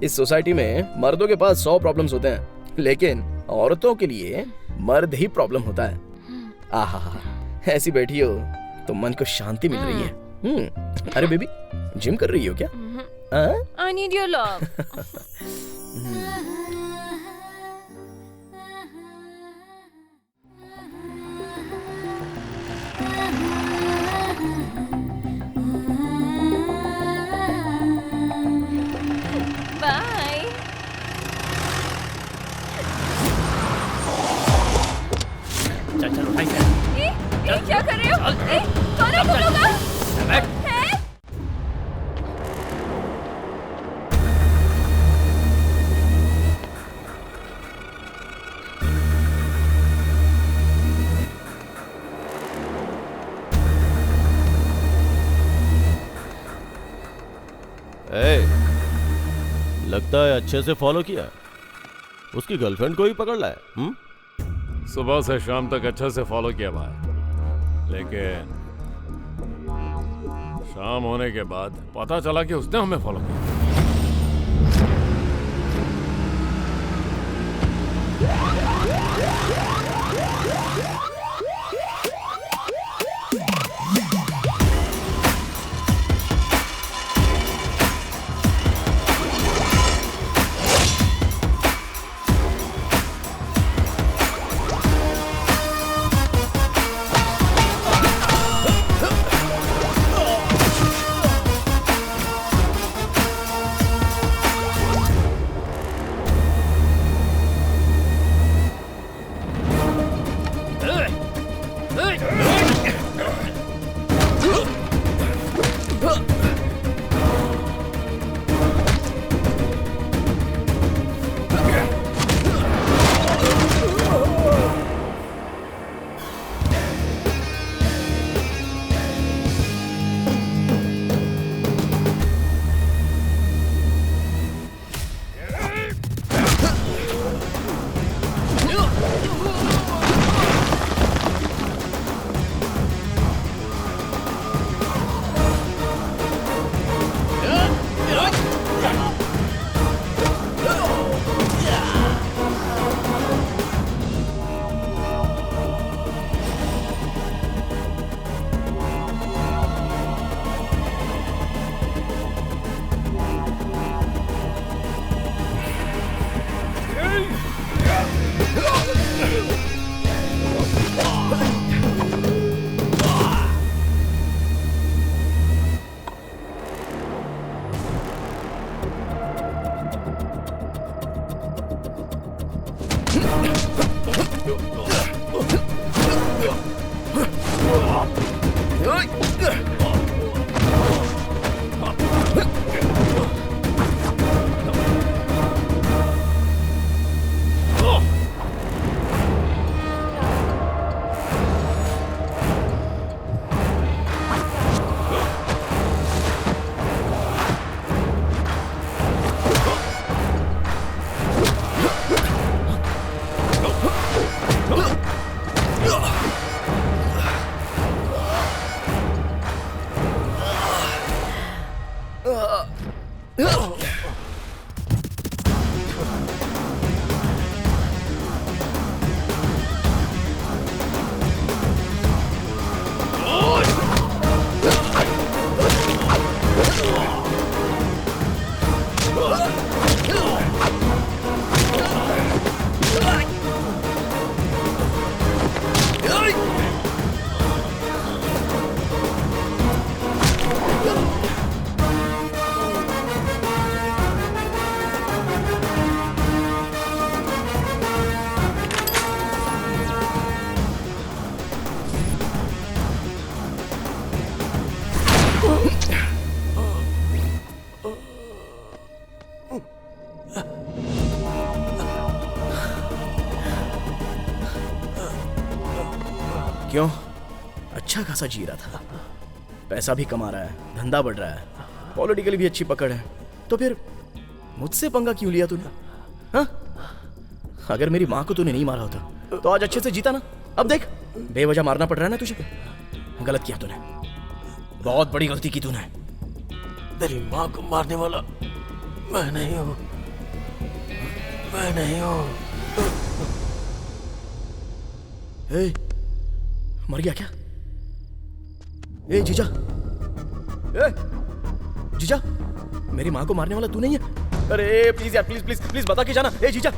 इस सोसाइटी में मर्दों के पास 100 प्रॉब्लम्स होते हैं, लेकिन औरतों के लिए मर्द ही प्रॉब्लम होता है। आहा, ऐसी बैठी हो तो मन को शांति मिल रही है। अरे बेबी, जिम कर रही हो क्या? I need your love. Bye. चल चल उठाई से। ये क्या कर रहे हो? कौन है तुम लोग? लगता है अच्छे से फॉलो किया। उसकी गर्लफ्रेंड को ही पकड़ लाया। सुबह से शाम तक अच्छे से फॉलो किया भाई, लेकिन शाम होने के बाद पता चला कि उसने हमें फॉलो किया। क्यों? अच्छा खासा जी रहा था, पैसा भी कमा रहा है, धंधा बढ़ रहा है, पॉलिटिकली भी अच्छी पकड़ है, तो फिर मुझसे पंगा क्यों लिया तूने? हाँ? अगर मेरी माँ को तूने नहीं मारा होता तो आज अच्छे से जीता ना। अब देख, बेवजह मारना पड़ रहा है ना तुझे। गलत किया तूने, बहुत बड़ी गलती की तूने। तेरी माँ को मारने वाला मैं नहीं हूँ, मैं नहीं हूँ। मर गया क्या? ए जीजा, ए जीजा, मेरी माँ को मारने वाला तू नहीं है? अरे प्लीज यार, प्लीज प्लीज प्लीज बता के जाना। ए जीजा,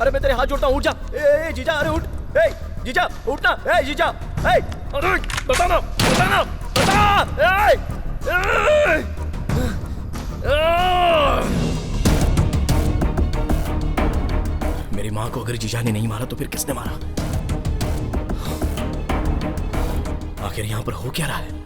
अरे मैं तेरे हाथ जोड़ता हूँ, उठ जा। ए जीजा, अरे उठ। ए जीजा, उठना। ए जीजा, ए अरे बताना, बताना, बता। मेरी माँ को अगर जीजा ने नहीं मारा तो फिर किसने मारा? आखिर यहाँ पर हो क्या रहा है?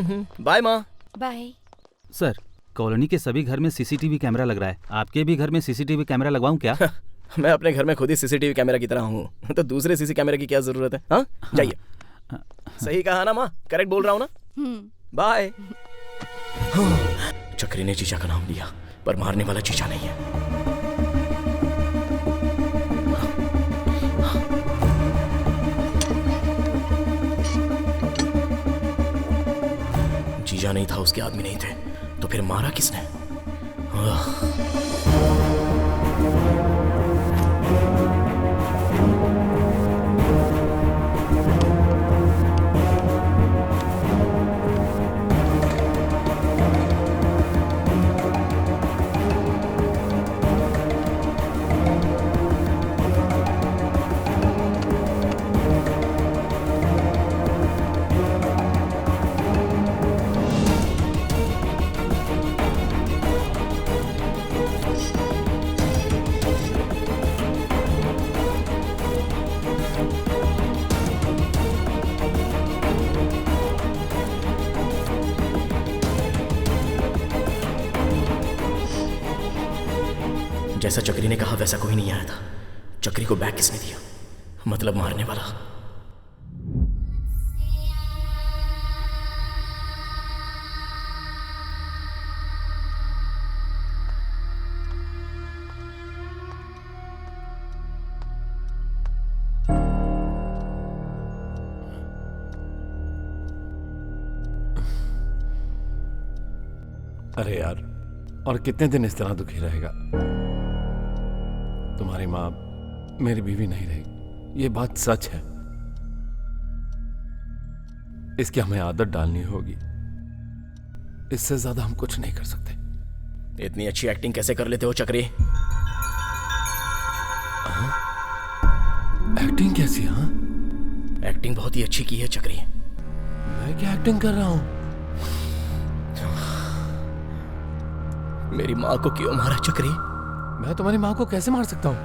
बाय माँ। बाय। सर, कॉलोनी के सभी घर में सीसीटीवी कैमरा लग रहा है। आपके भी घर में सीसीटीवी कैमरा लगवाऊं क्या? मैं अपने घर में खुद ही सीसीटीवी कैमरा की तरह हूँ, तो दूसरे सीसी कैमरे की क्या जरूरत है? हाँ, जाइए। सही कहा ना माँ? करेक्ट बोल रहा हूँ ना? बाय। चक्री ने चीचा का नाम लिया, पर मारने वाला चीचा नहीं है। जीजा नहीं था, उसके आदमी नहीं थे, तो फिर मारा किसने? जैसा चक्री ने कहा वैसा कोई नहीं आया था। चक्री को बैग किसने दिया? मतलब मारने वाला। अरे यार, और कितने दिन इस तरह दुखी रहेगा? तुम्हारी माँ मेरी बीवी नहीं रही, ये बात सच है। इसकी हमें आदत डालनी होगी, इससे ज्यादा हम कुछ नहीं कर सकते। इतनी अच्छी एक्टिंग कैसे कर लेते हो चक्री? एक्टिंग कैसी? हाँ, एक्टिंग बहुत ही अच्छी की है चक्री। मैं क्या एक्टिंग कर रहा हूँ? मेरी माँ को क्यों मारा चक्री? मैं तुम्हारी माँ को कैसे मार सकता हूँ?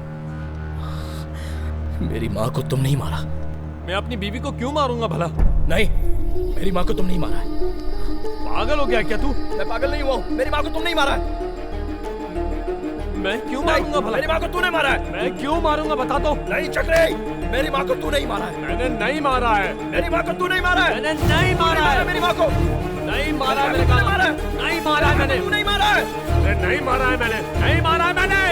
मेरी माँ को तुम नहीं मारा। मैं अपनी बीवी को क्यों मारूंगा भला? नहीं, मेरी माँ को तुम नहीं मारा है। पागल हो गया क्या तू? मैं पागल नहीं हुआ, मेरी माँ को तुम नहीं मारा है। मैं क्यों मारूंगा भला? मेरी माँ को तूने मारा है। मैं क्यों मारूंगा बता दो। नहीं चक्री, मेरी माँ को तू नहीं मारा है। मैंने नहीं मारा है। मेरी माँ को तू नहीं मारा है। मैंने नहीं मारा है। मेरी माँ को नहीं मारा है। मैंने कहा नहीं मारा है। मैंने तू नहीं मारा है। नहीं मारा है। मैंने नहीं मारा है। मैंने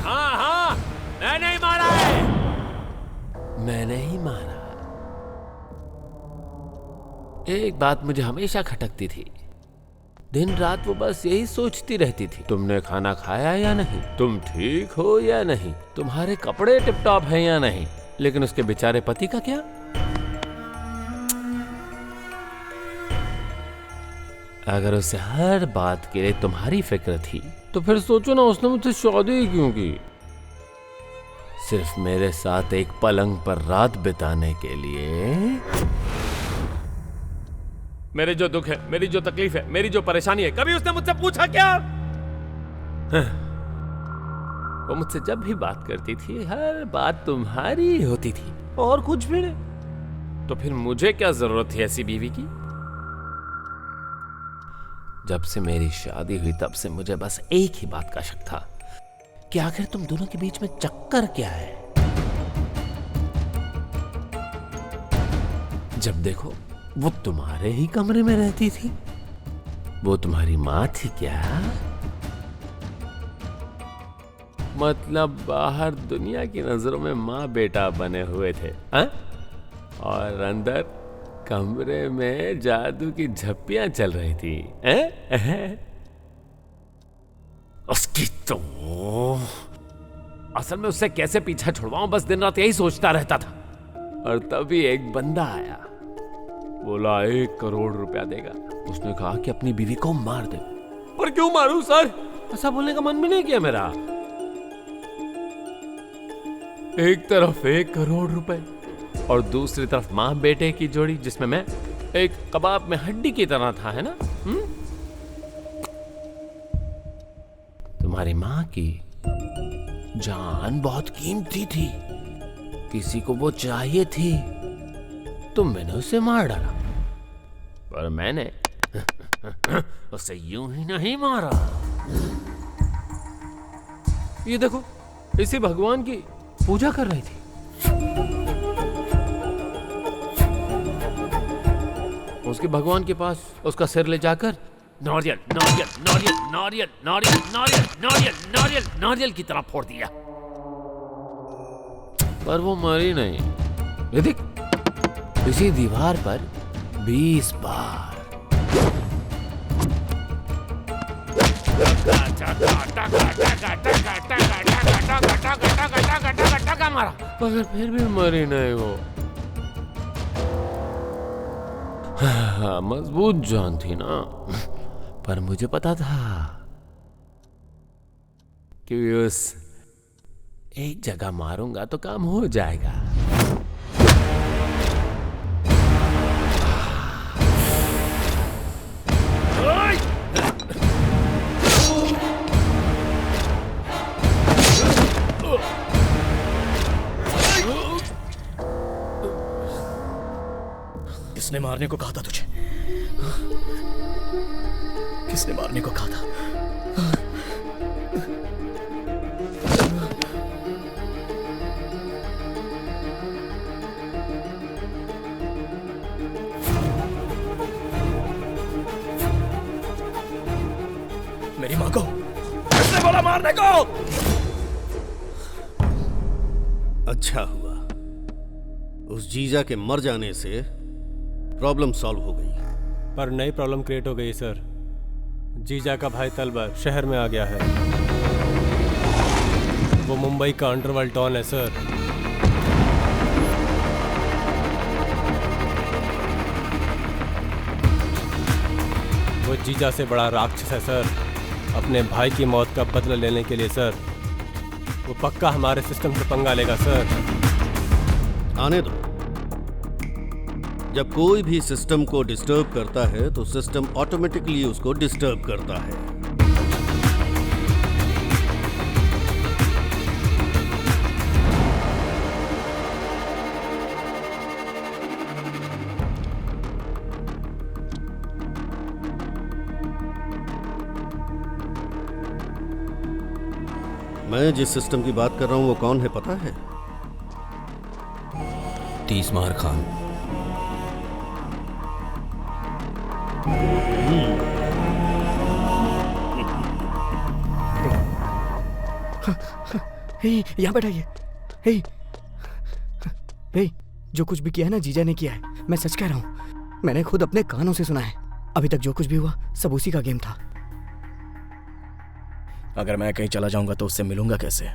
हाँ, मैंने ही मारा है। मैंने ही मारा। एक बात मुझे हमेशा खटकती थी, दिन रात वो बस यही सोचती रहती थी, तुमने खाना खाया या नहीं, तुम ठीक हो या नहीं, तुम्हारे कपड़े टिप टॉप हैं या नहीं। लेकिन उसके बेचारे पति का क्या? अगर उसे हर बात के लिए तुम्हारी फिक्र थी तो फिर सोचो ना, उसने मुझसे शादी क्यों की? सिर्फ मेरे साथ एक पलंग पर रात बिताने के लिए। मेरे जो दुख है, मेरी जो तकलीफ है, मेरी जो परेशानी है, कभी उसने मुझसे पूछा क्या? वो मुझसे जब भी बात करती थी, हर बात तुम्हारी होती थी और कुछ भी नहीं। तो फिर मुझे क्या जरूरत थी ऐसी बीवी की? जब से मेरी शादी हुई तब से मुझे बस एक ही बात का शक था कि आखिर तुम दोनों के बीच में चक्कर क्या है। जब देखो वो तुम्हारे ही कमरे में रहती थी। वो तुम्हारी माँ थी क्या? मतलब बाहर दुनिया की नजरों में माँ बेटा बने हुए थे, हा? और अंदर कमरे में जादू की झप्पियां चल रही थी। उसकी तो असल में उससे कैसे पीछा छुड़वाऊं, बस दिन रात यही सोचता रहता था। और तभी एक बंदा आया बोला 1 करोड़ रुपया देगा। उसने कहा कि अपनी बीवी को मार दे। पर क्यों मारूं सर? ऐसा बोलने का मन भी नहीं किया मेरा। एक तरफ 1 करोड़ रुपए और दूसरी तरफ माँ बेटे की जोड़ी, जिसमें मैं एक कबाब में हड्डी की तरह था, है ना? तुम्हारी माँ की जान बहुत कीमती थी, किसी को वो चाहिए थी, तो मैंने उसे मार डाला। पर मैंने उसे यूं ही नहीं मारा। ये देखो, इसी भगवान की पूजा कर रही थी। उसके भगवान के पास उसका सिर ले जाकर नारियल नारियल नारियल नारियल नारियल नारियल नारियल नारियल नारियल की तरह फोड़ दिया, पर वो मरी नहीं। ये देख, इसी दीवार पर 20 बार मारा, मगर फिर भी मरी नहीं वो। हाँ, मजबूत जान थी ना, पर मुझे पता था कि उस एक जगह मारूंगा तो काम हो जाएगा। किसने मारने को कहा था तुझे? किसने मारने को कहा था? मेरी माँ को किसने बोला मारने को? अच्छा हुआ, उस जीजा के मर जाने से प्रॉब्लम सॉल्व हो गई। पर नई प्रॉब्लम क्रिएट हो गई सर। जीजा का भाई तलवर शहर में आ गया है। वो मुंबई का अंडरवर्ल्ड डॉन है सर। वो जीजा से बड़ा राक्षस है सर। अपने भाई की मौत का बदला लेने के लिए सर, वो पक्का हमारे सिस्टम से पंगा लेगा सर। आने दो। जब कोई भी सिस्टम को डिस्टर्ब करता है तो सिस्टम ऑटोमेटिकली उसको डिस्टर्ब करता है। मैं जिस सिस्टम की बात कर रहा हूं वो कौन है पता है? तीसमार खान। यहाँ बैठाइए। जो कुछ भी किया है ना जीजा ने किया है, मैं सच कह रहा हूँ। मैंने खुद अपने कानों से सुना है। अभी तक जो कुछ भी हुआ सब उसी का गेम था। अगर मैं कहीं चला जाऊंगा तो उससे मिलूंगा कैसे?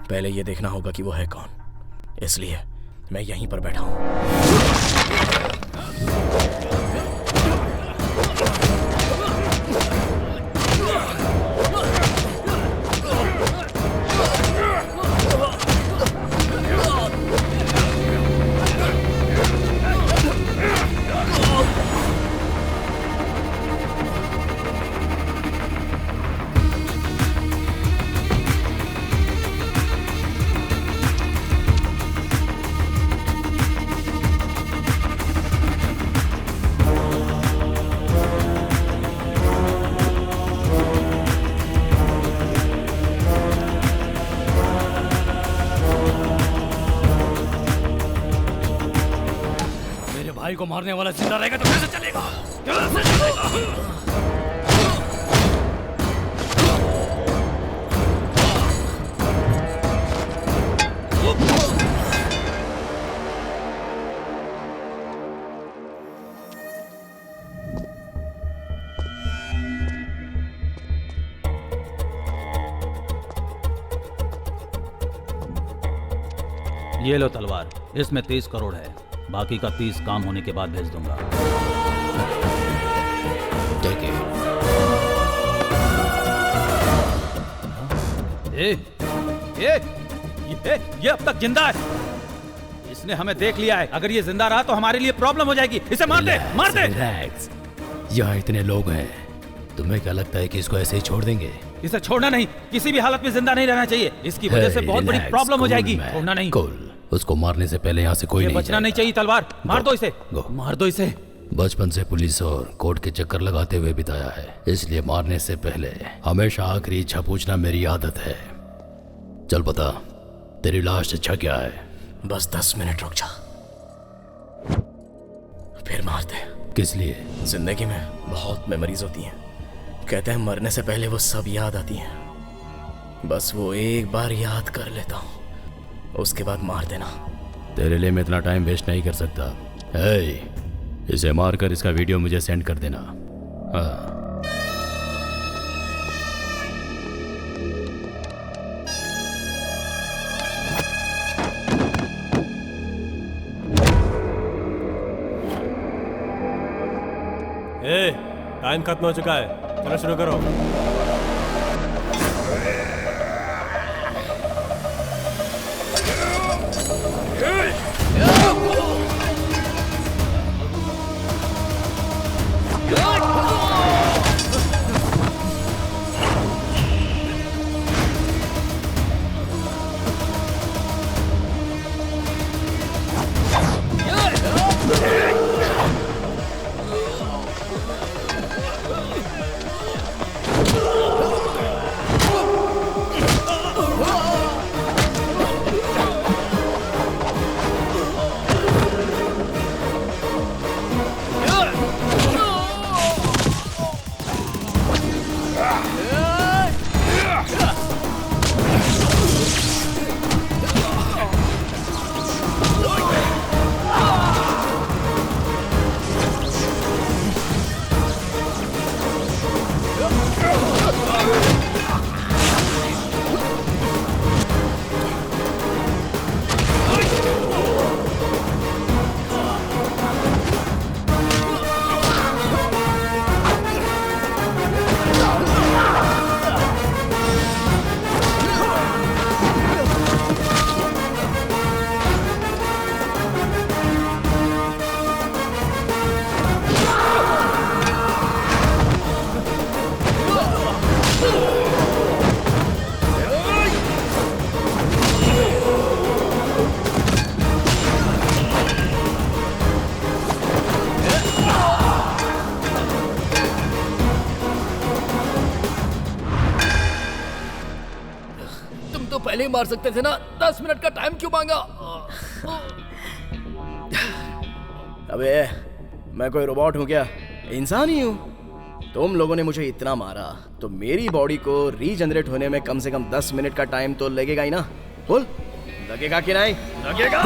पहले ये देखना होगा कि वो है कौन, इसलिए मैं यहीं पर बैठा हूं। भाई को मारने वाला जिंदा रहेगा तो कैसे चलेगा? कैसे चलेगा? ये लो तलवार, इसमें 30 करोड़ है। बाकी का 30 काम होने के बाद भेज दूंगा। ठीक है। ये अब तक जिंदा है। इसने हमें देख लिया है। अगर ये जिंदा रहा तो हमारे लिए प्रॉब्लम हो जाएगी। इसे मार दे, मार दे। रिलैक्स। यहाँ इतने लोग हैं, तुम्हें क्या लगता है कि इसको ऐसे ही छोड़ देंगे? इसे छोड़ना नहीं, किसी भी हालत में जिंदा नहीं रहना चाहिए। इसकी वजह से बहुत बड़ी प्रॉब्लम हो जाएगी। छोड़ना नहीं। उसको मारने से पहले यहाँ से कोई नहीं बचना नहीं चाहिए। तलवार मार दो इसे, मार दो इसे। बचपन से पुलिस और कोर्ट के चक्कर लगाते हुए बिताया है, इसलिए मारने से पहले हमेशा आखिरी इच्छा पूछना मेरी आदत है। चल बता, तेरी लास्ट इच्छा क्या है? बस 10 मिनट रुक जा, फिर मार दे। किस लिए? जिंदगी में बहुत मेमोरीज होती हैं, कहते हैं मरने से पहले वो सब याद आती हैं। बस वो एक बार याद कर लेता हूँ, उसके बाद मार देना। तेरे लिए मैं इतना टाइम वेस्ट नहीं कर सकता। इसे मारकर इसका वीडियो मुझे सेंड कर देना। हाँ। टाइम खत्म हो चुका है, चलो शुरू करो। पहले ही मार सकते थे ना, 10 मिनट का टाइम क्यों मांगा? अबे मैं कोई रोबोट हूँ क्या? इंसान ही हूँ। तुम लोगों ने मुझे इतना मारा तो मेरी बॉडी को रीजनरेट होने में कम से कम 10 मिनट का टाइम तो लगेगा ही ना। बोल, लगेगा कि नहीं? लगेगा।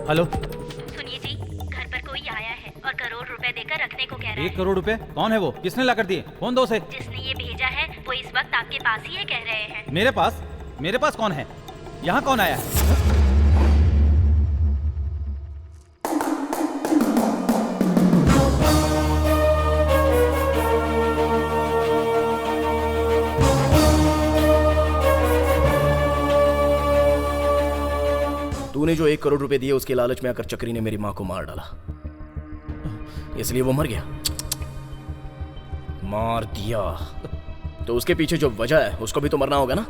हेलो, सुनिए जी, घर पर कोई आया है और करोड़ रुपए देकर रखने को कह रहा है। 1 करोड़ रुपए? कौन है वो? किसने ला कर दिए? फोन दो उसे। जिसने ये भेजा है वो इस वक्त आपके पास ही है, कह रहे हैं। मेरे पास? मेरे पास कौन है? यहाँ कौन आया है? तूने जो 1 करोड़ रुपए दिए उसके लालच में आकर चक्री ने मेरी माँ को मार डाला, इसलिए वो मर गया। मार दिया तो उसके पीछे जो वजह है उसको भी तो मरना होगा ना।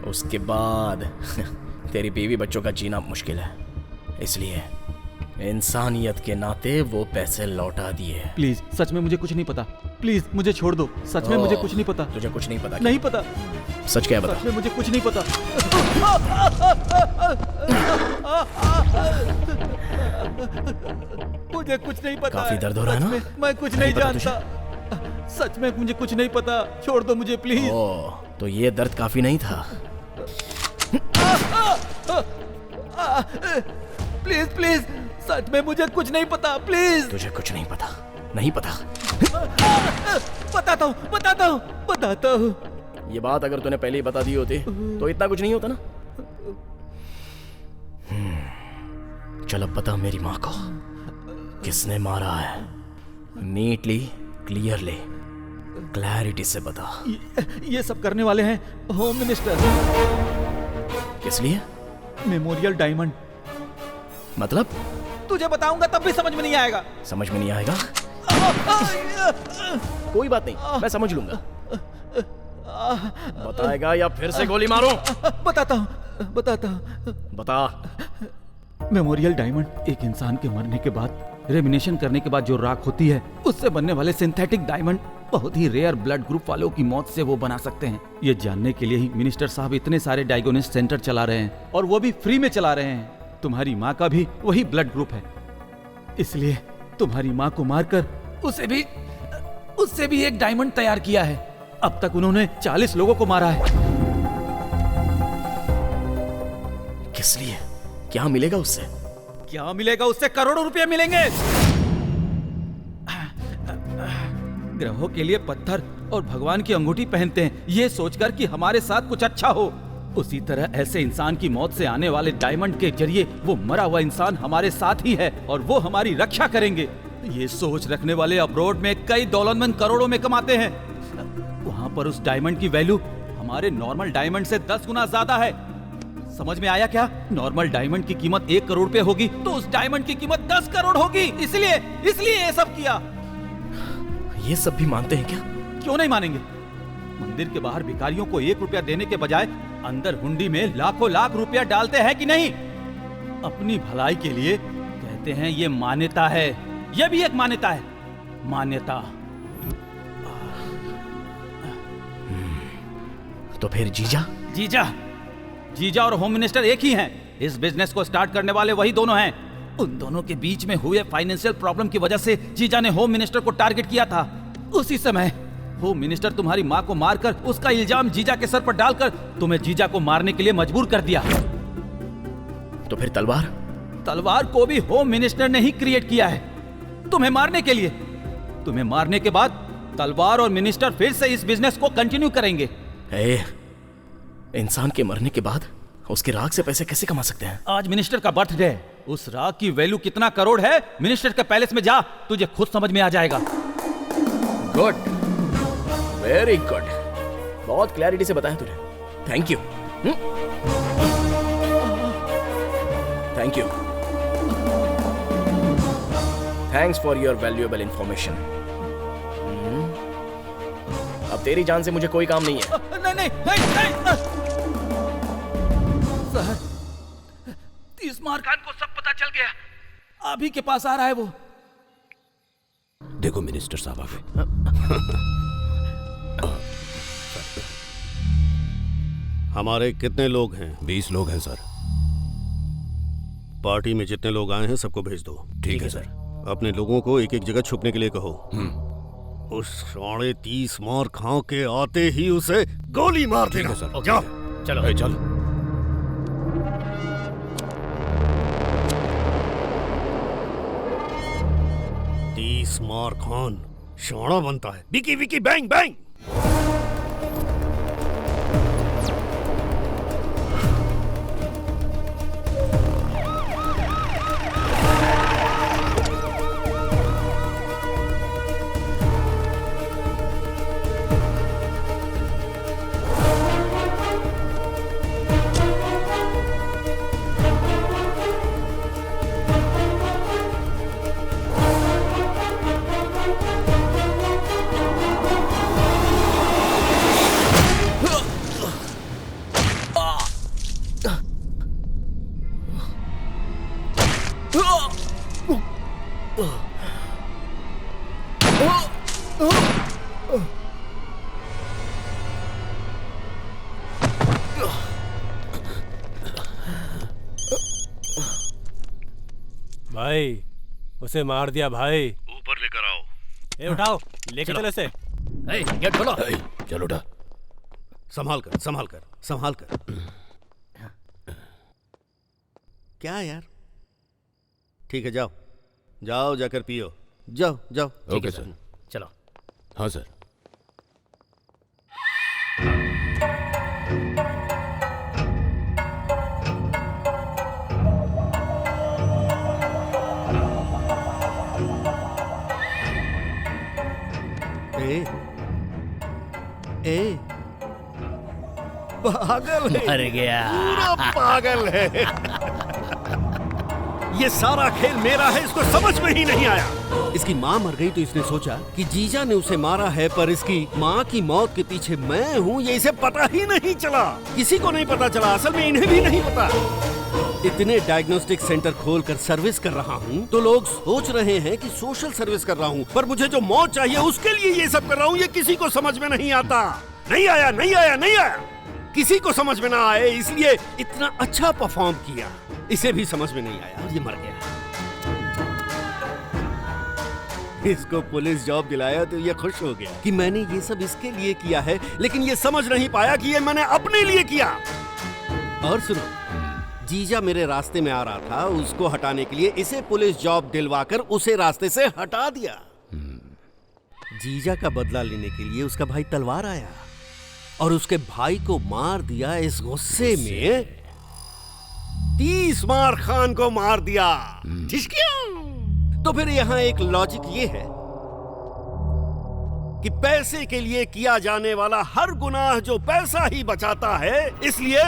उसके बाद तेरी बीवी बच्चों का जीना मुश्किल है, इसलिए इंसानियत के नाते वो पैसे लौटा दिए। प्लीज, सच में मुझे कुछ नहीं पता। प्लीज मुझे छोड़ दो, सच में मुझे कुछ नहीं पता। तुझे कुछ नहीं पता? नहीं पता। सच क्या बता? सच में मुझे कुछ नहीं पता। मुझे कुछ नहीं पता। काफी दर्द हो रहा है ना? मैं कुछ नहीं जानता। सच में मुझे कुछ नहीं पता। छोड़ दो मुझे प्लीज। तो ये दर्द काफी नहीं था। प्लीज प्लीज, सच में मुझे कुछ नहीं पता। प्लीज। तुझे कुछ नहीं पता? नहीं पता? बताता हूँ। ये बात अगर तूने पहले ही बता दी होती तो इतना कुछ नहीं होता ना। चल अब बता मेरी माँ को किसने मारा है। नीटली, क्लियरली, क्लैरिटी से बता। ये सब करने वाले हैं होम मिनिस्टर। किस लिए? Memorial diamond. मतलब? तुझे बताऊंगा तब भी समझ में नहीं आएगा। समझ में नहीं आएगा? कोई बात नहीं, मैं समझ लूंगा। बताएगा या फिर से गोली मारूं? बताता हूँ। बता। मेमोरियल डायमंड एक इंसान के मरने के बाद रेमिनेशन करने के बाद जो राख होती है उससे बनने वाले सिंथेटिक डायमंड बहुत ही रेयर ब्लड ग्रुप वालों की मौत से वो बना सकते हैं। ये जानने के लिए ही मिनिस्टर साहब इतने सारे डायग्नोसिस सेंटर चला रहे हैं और वो भी फ्री में चला रहे हैं। तुम्हारी माँ का भी वही ब्लड ग्रुप है, इसलिए तुम्हारी माँ को मारकर उससे भी एक डायमंड तैयार किया है। अब तक उन्होंने 40 लोगों को मारा है। किस लिए? क्या मिलेगा उससे? क्या मिलेगा उससे? करोड़ों रुपए मिलेंगे। ग्रहों के लिए पत्थर और भगवान की अंगूठी पहनते हैं ये सोचकर कि हमारे साथ कुछ अच्छा हो। उसी तरह ऐसे इंसान की मौत से आने वाले डायमंड के जरिए वो मरा हुआ इंसान हमारे साथ ही है और वो हमारी रक्षा करेंगे। ये सोच रखने वाले अब्रॉड में कई दौलतमंद करोड़ों में कमाते हैं। वहां पर उस डायमंड की वैल्यू हमारे नॉर्मल डायमंड से 10 गुना ज्यादा है। समझ में आया क्या? नॉर्मल डायमंड की कीमत 1 करोड़ पे होगी तो उस डायमंड की कीमत 10 करोड़ होगी। इसलिए ये सब किया। ये सब भी मानते हैं क्या? क्यों नहीं मानेंगे? मंदिर के बाहर भिखारियों को 1 रुपया देने के बजाय अंदर हुंडी में लाखों लाख रुपया डालते हैं कि नहीं? अपनी भलाई के लिए कहते हैं ये मान्यता है। ये भी एक मान्यता है। मान्यता। तो फिर जीजा और होम मिनिस्टर एक ही हैं। इस बिजनेस को स्टार्ट करने वाले वही दोनों हैं। उन दोनों के बीच में हुए फाइनेंशियल प्रॉब्लम की वजह से जीजा ने होम मिनिस्टर को टारगेट किया था। उसी समय होम मिनिस्टर तुम्हारी माँ को मारकर उसका इल्जाम जीजा के सर पर डालकर तुम्हें जीजा को मारने के लिए मजबूर कर दिया। तो फिर तलवार को भी होम मिनिस्टर ने ही क्रिएट किया है तुम्हें मारने के लिए। तुम्हें मारने के बाद तलवार और मिनिस्टर फिर से इस बिजनेस को कंटिन्यू करेंगे। इंसान के मरने के बाद उसके राख से पैसे कैसे कमा सकते हैं? आज मिनिस्टर का बर्थडे है। उस राख की वैल्यू कितना करोड़ है मिनिस्टर के पैलेस में जा, तुझे खुद समझ में आ जाएगा। Good, very good. बहुत क्लैरिटी से बताया तूने। Thank you. Thank you. Thanks for your valuable information. अब तेरी जान से मुझे कोई काम नहीं है। नहीं। सर, तीसमार खान को सब पता चल गया। अभी के पास आ रहा है वो। देखो मिनिस्टर साहब आ गए। हमारे कितने लोग हैं? 20 लोग हैं सर। पार्टी में जितने लोग आए हैं सबको भेज दो। ठीक है सर। अपने लोगों को एक एक जगह छुपने के लिए कहो। उस 30 मार खां के आते ही उसे गोली मार देगा। सर। जाओ। चलो चलो। मार खान शाना बनता है। Vicky Vicky bang bang. भाई उसे मार दिया भाई। ऊपर लेकर आओ। ए उठाओ, लेके चलो इसे। गेट खोलो। चलो उठा। संभाल कर संभाल कर संभाल कर। क्या यार? ठीक है जाओ जाओ जाकर पियो। जाओ जाओ। Okay sir. चलो। हाँ सर। ए पागल है, मर गया। पूरा पागल है। ये सारा खेल मेरा है, इसको समझ में ही नहीं आया। इसकी माँ मर गई तो इसने सोचा कि जीजा ने उसे मारा है, पर इसकी माँ की मौत के पीछे मैं हूँ ये इसे पता ही नहीं चला। किसी को नहीं पता चला, असल में इन्हें भी नहीं पता। इतने डायग्नोस्टिक सेंटर खोलकर सर्विस कर रहा हूँ तो लोग सोच रहे हैं कि सोशल सर्विस कर रहा हूँ, पर मुझे जो मौत चाहिए उसके लिए ये सब कर रहा हूँ। ये किसी को समझ में नहीं आता। नहीं आया, नहीं आया, नहीं आया। किसी को समझ में ना आए इसलिए इतना अच्छा परफॉर्म किया। इसे भी समझ में नहीं आया और ये मर गया। इसको पुलिस जॉब दिलाया तो ये खुश हो गया कि मैंने ये सब इसके लिए किया है, लेकिन ये समझ नहीं पाया कि ये मैंने अपने लिए किया। और सुनो, जीजा मेरे रास्ते में आ रहा था, उसको हटाने के लिए इसे पुलिस जॉब दिलवाकर उसे रास्ते से हटा दिया। जीजा का बदला लेने के लिए उसका भाई तलवार आया और उसके भाई को मार दिया। इस गुस्से में 30 मार खान को मार दिया। तो फिर यहाँ एक लॉजिक ये है कि पैसे के लिए किया जाने वाला हर गुनाह जो पैसा ही बचाता है, इसलिए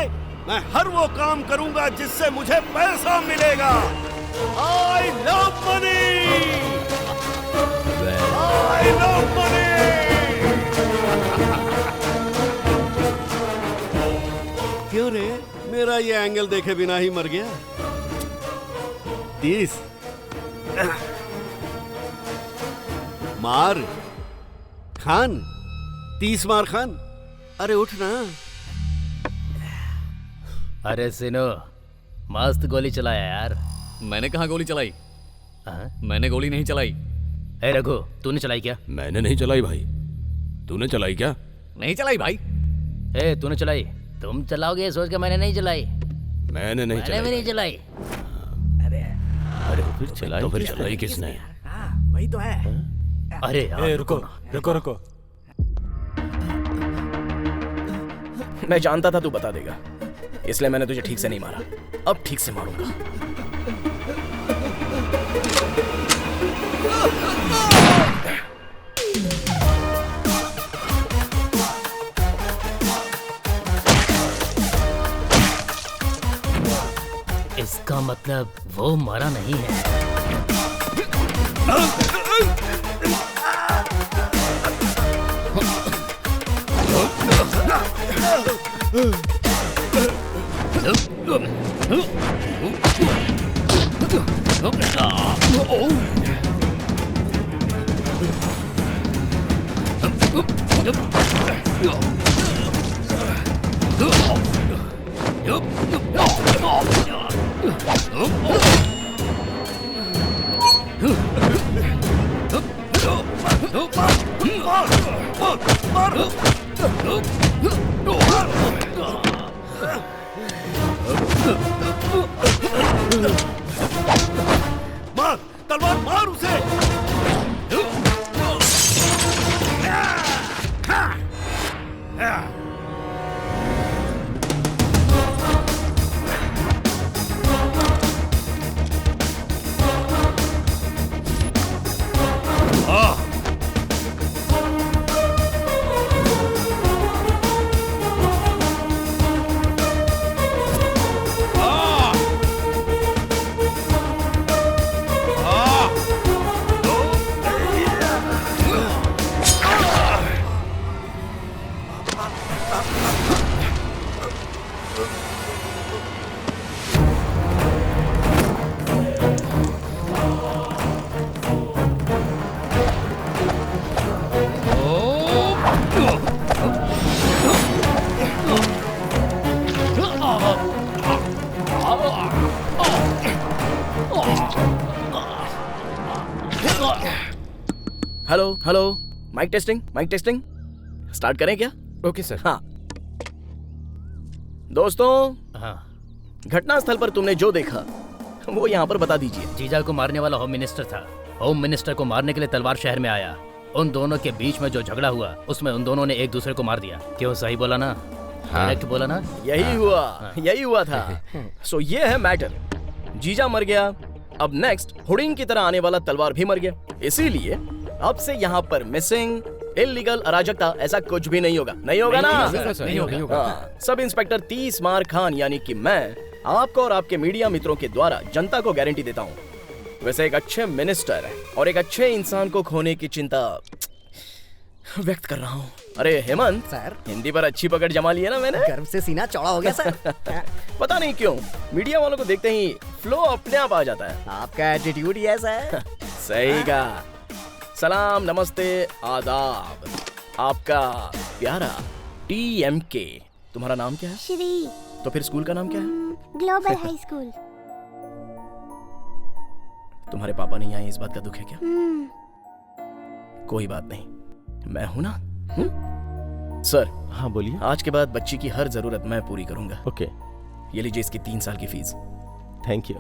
मैं हर वो काम करूंगा जिससे मुझे पैसा मिलेगा। I love money! I love money! क्यों रे, मेरा ये एंगल देखे बिना ही मर गया। 30 मार खान, 30 मार खान। अरे उठ ना। अरे सिनो, मस्त गोली चलाया यार। मैंने कहाँ गोली चलाई? मैंने गोली नहीं चलाई। ए रघु, तूने चलाई क्या? मैंने नहीं चलाई भाई। तूने चलाई क्या? नहीं चलाई भाई। ए तूने चलाई? तुम चलाओगे ये सोच के मैंने नहीं चलाई। मैंने नहीं चलाई। मैंने भी नहीं चलाई। अरे फिर चलाई तो फिर चलाई किसने? वही तो है। अरे यार रुको रुको रुको। मैं जानता था तू बता देगा, इसलिए मैंने तुझे ठीक से नहीं मारा। अब ठीक से मारूंगा। इसका मतलब वो मरा नहीं है। मार, तलवार मार उसे। Hello hello, mic testing, mic testing. Start करें क्या? Okay sir. हाँ दोस्तों, हाँ, घटना स्थल पर तुमने जो देखा वो यहाँ पर बता दीजिए। जीजा को मारने वाला होम मिनिस्टर था। होम मिनिस्टर को मारने के लिए तलवार शहर में आया। उन दोनों के बीच में जो झगड़ा हुआ उसमें उन दोनों ने एक दूसरे को मार दिया। क्यों, सही बोला ना? करेक्ट बोला ना? यही हुआ था। सो ये है मैटर। जीजा मर गया, अब नेक्स्ट हुडिंग की तरह आने वाला तलवार भी मर गया। इसीलिए अब से यहाँ पर मिसिंग, इल्लीगल, अराजकता ऐसा कुछ भी नहीं होगा। नहीं होगा ना? नहीं होगा। सब इंस्पेक्टर 30 मार खान यानी कि मैं आपको और आपके मीडिया मित्रों के द्वारा जनता को गारंटी देता हूँ। वैसे एक अच्छे मिनिस्टर और एक अच्छे इंसान को खोने की चिंता व्यक्त कर रहा हूँ। अरे हेमंत सर, हिंदी पर अच्छी पकड़ जमा ली है ना मैंने। गर्व से सीना चौड़ा हो गया सर। पता नहीं क्यों मीडिया वालों को देखते ही फ्लो अपने आप आ जाता है। आपका एटीट्यूड ही ऐसा है। सही कहा। सलाम, नमस्ते, आदाब। आपका प्यारा TMK। तुम्हारा नाम क्या है? श्री। तो फिर स्कूल का नाम क्या है? Global high school. तुम्हारे पापा नहीं आए, इस बात का दुख है क्या? कोई बात नहीं, मैं हूं ना। सर। हाँ बोलिए। आज के बाद बच्ची की हर जरूरत मैं पूरी करूंगा। ओके। ये लीजिए इसकी 3 साल की फीस। Thank you.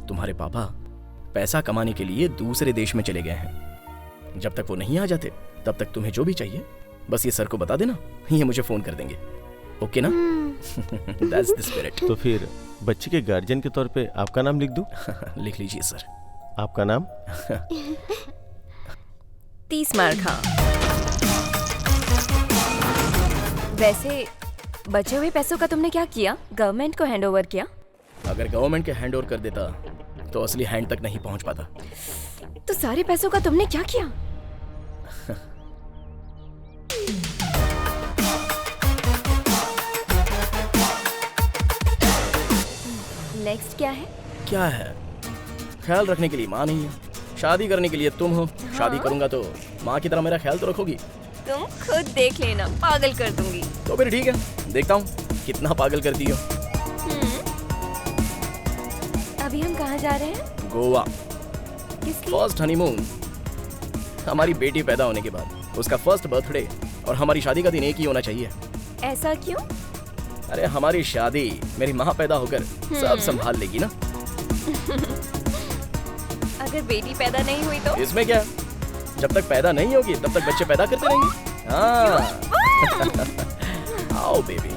तुम्हारे पापा पैसा कमाने के लिए दूसरे देश में चले गए हैं। जब तक वो नहीं आ जाते तब तक तुम्हें जो भी चाहिए बस ये सर को बता देना, ये मुझे फोन कर देंगे। ओके ना? That's the spirit। तो फिर बच्ची के गार्जियन के तौर पे आपका नाम लिख दूं? लिख लीजिए सर। आपका नाम? 30 मार खां। वैसे बचे हुए पैसों का तुमने क्या किया? गवर्नमेंट को हैंड ओवर किया? अगर गवर्नमेंट के हैंड ओवर कर देता तो असली हैंड तक नहीं पहुंच पाता। तो सारे पैसों का तुमने क्या किया? नेक्स्ट क्या है? क्या है? ख्याल रखने के लिए माँ नहीं है, शादी करने के लिए तुम हो। शादी करूंगा तो माँ की तरह मेरा ख्याल तो रखोगी। तुम खुद देख लेना, पागल कर दूंगी। तो फिर ठीक है, देखता हूँ कितना पागल करती हो। अभी हम कहाँ जा रहे हैं? गोवा। किसकी? First honeymoon. हमारी बेटी पैदा होने के बाद उसका फर्स्ट बर्थडे और हमारी शादी का दिन एक ही होना चाहिए। ऐसा क्यों? अरे हमारी शादी मेरी माँ पैदा होकर सब संभाल लेगी ना। अगर बेटी पैदा नहीं हुई तो? इसमें क्या, जब तक पैदा नहीं होगी तब तक बच्चे पैदा करते रहेंगे। हाँ। आओ बेबी।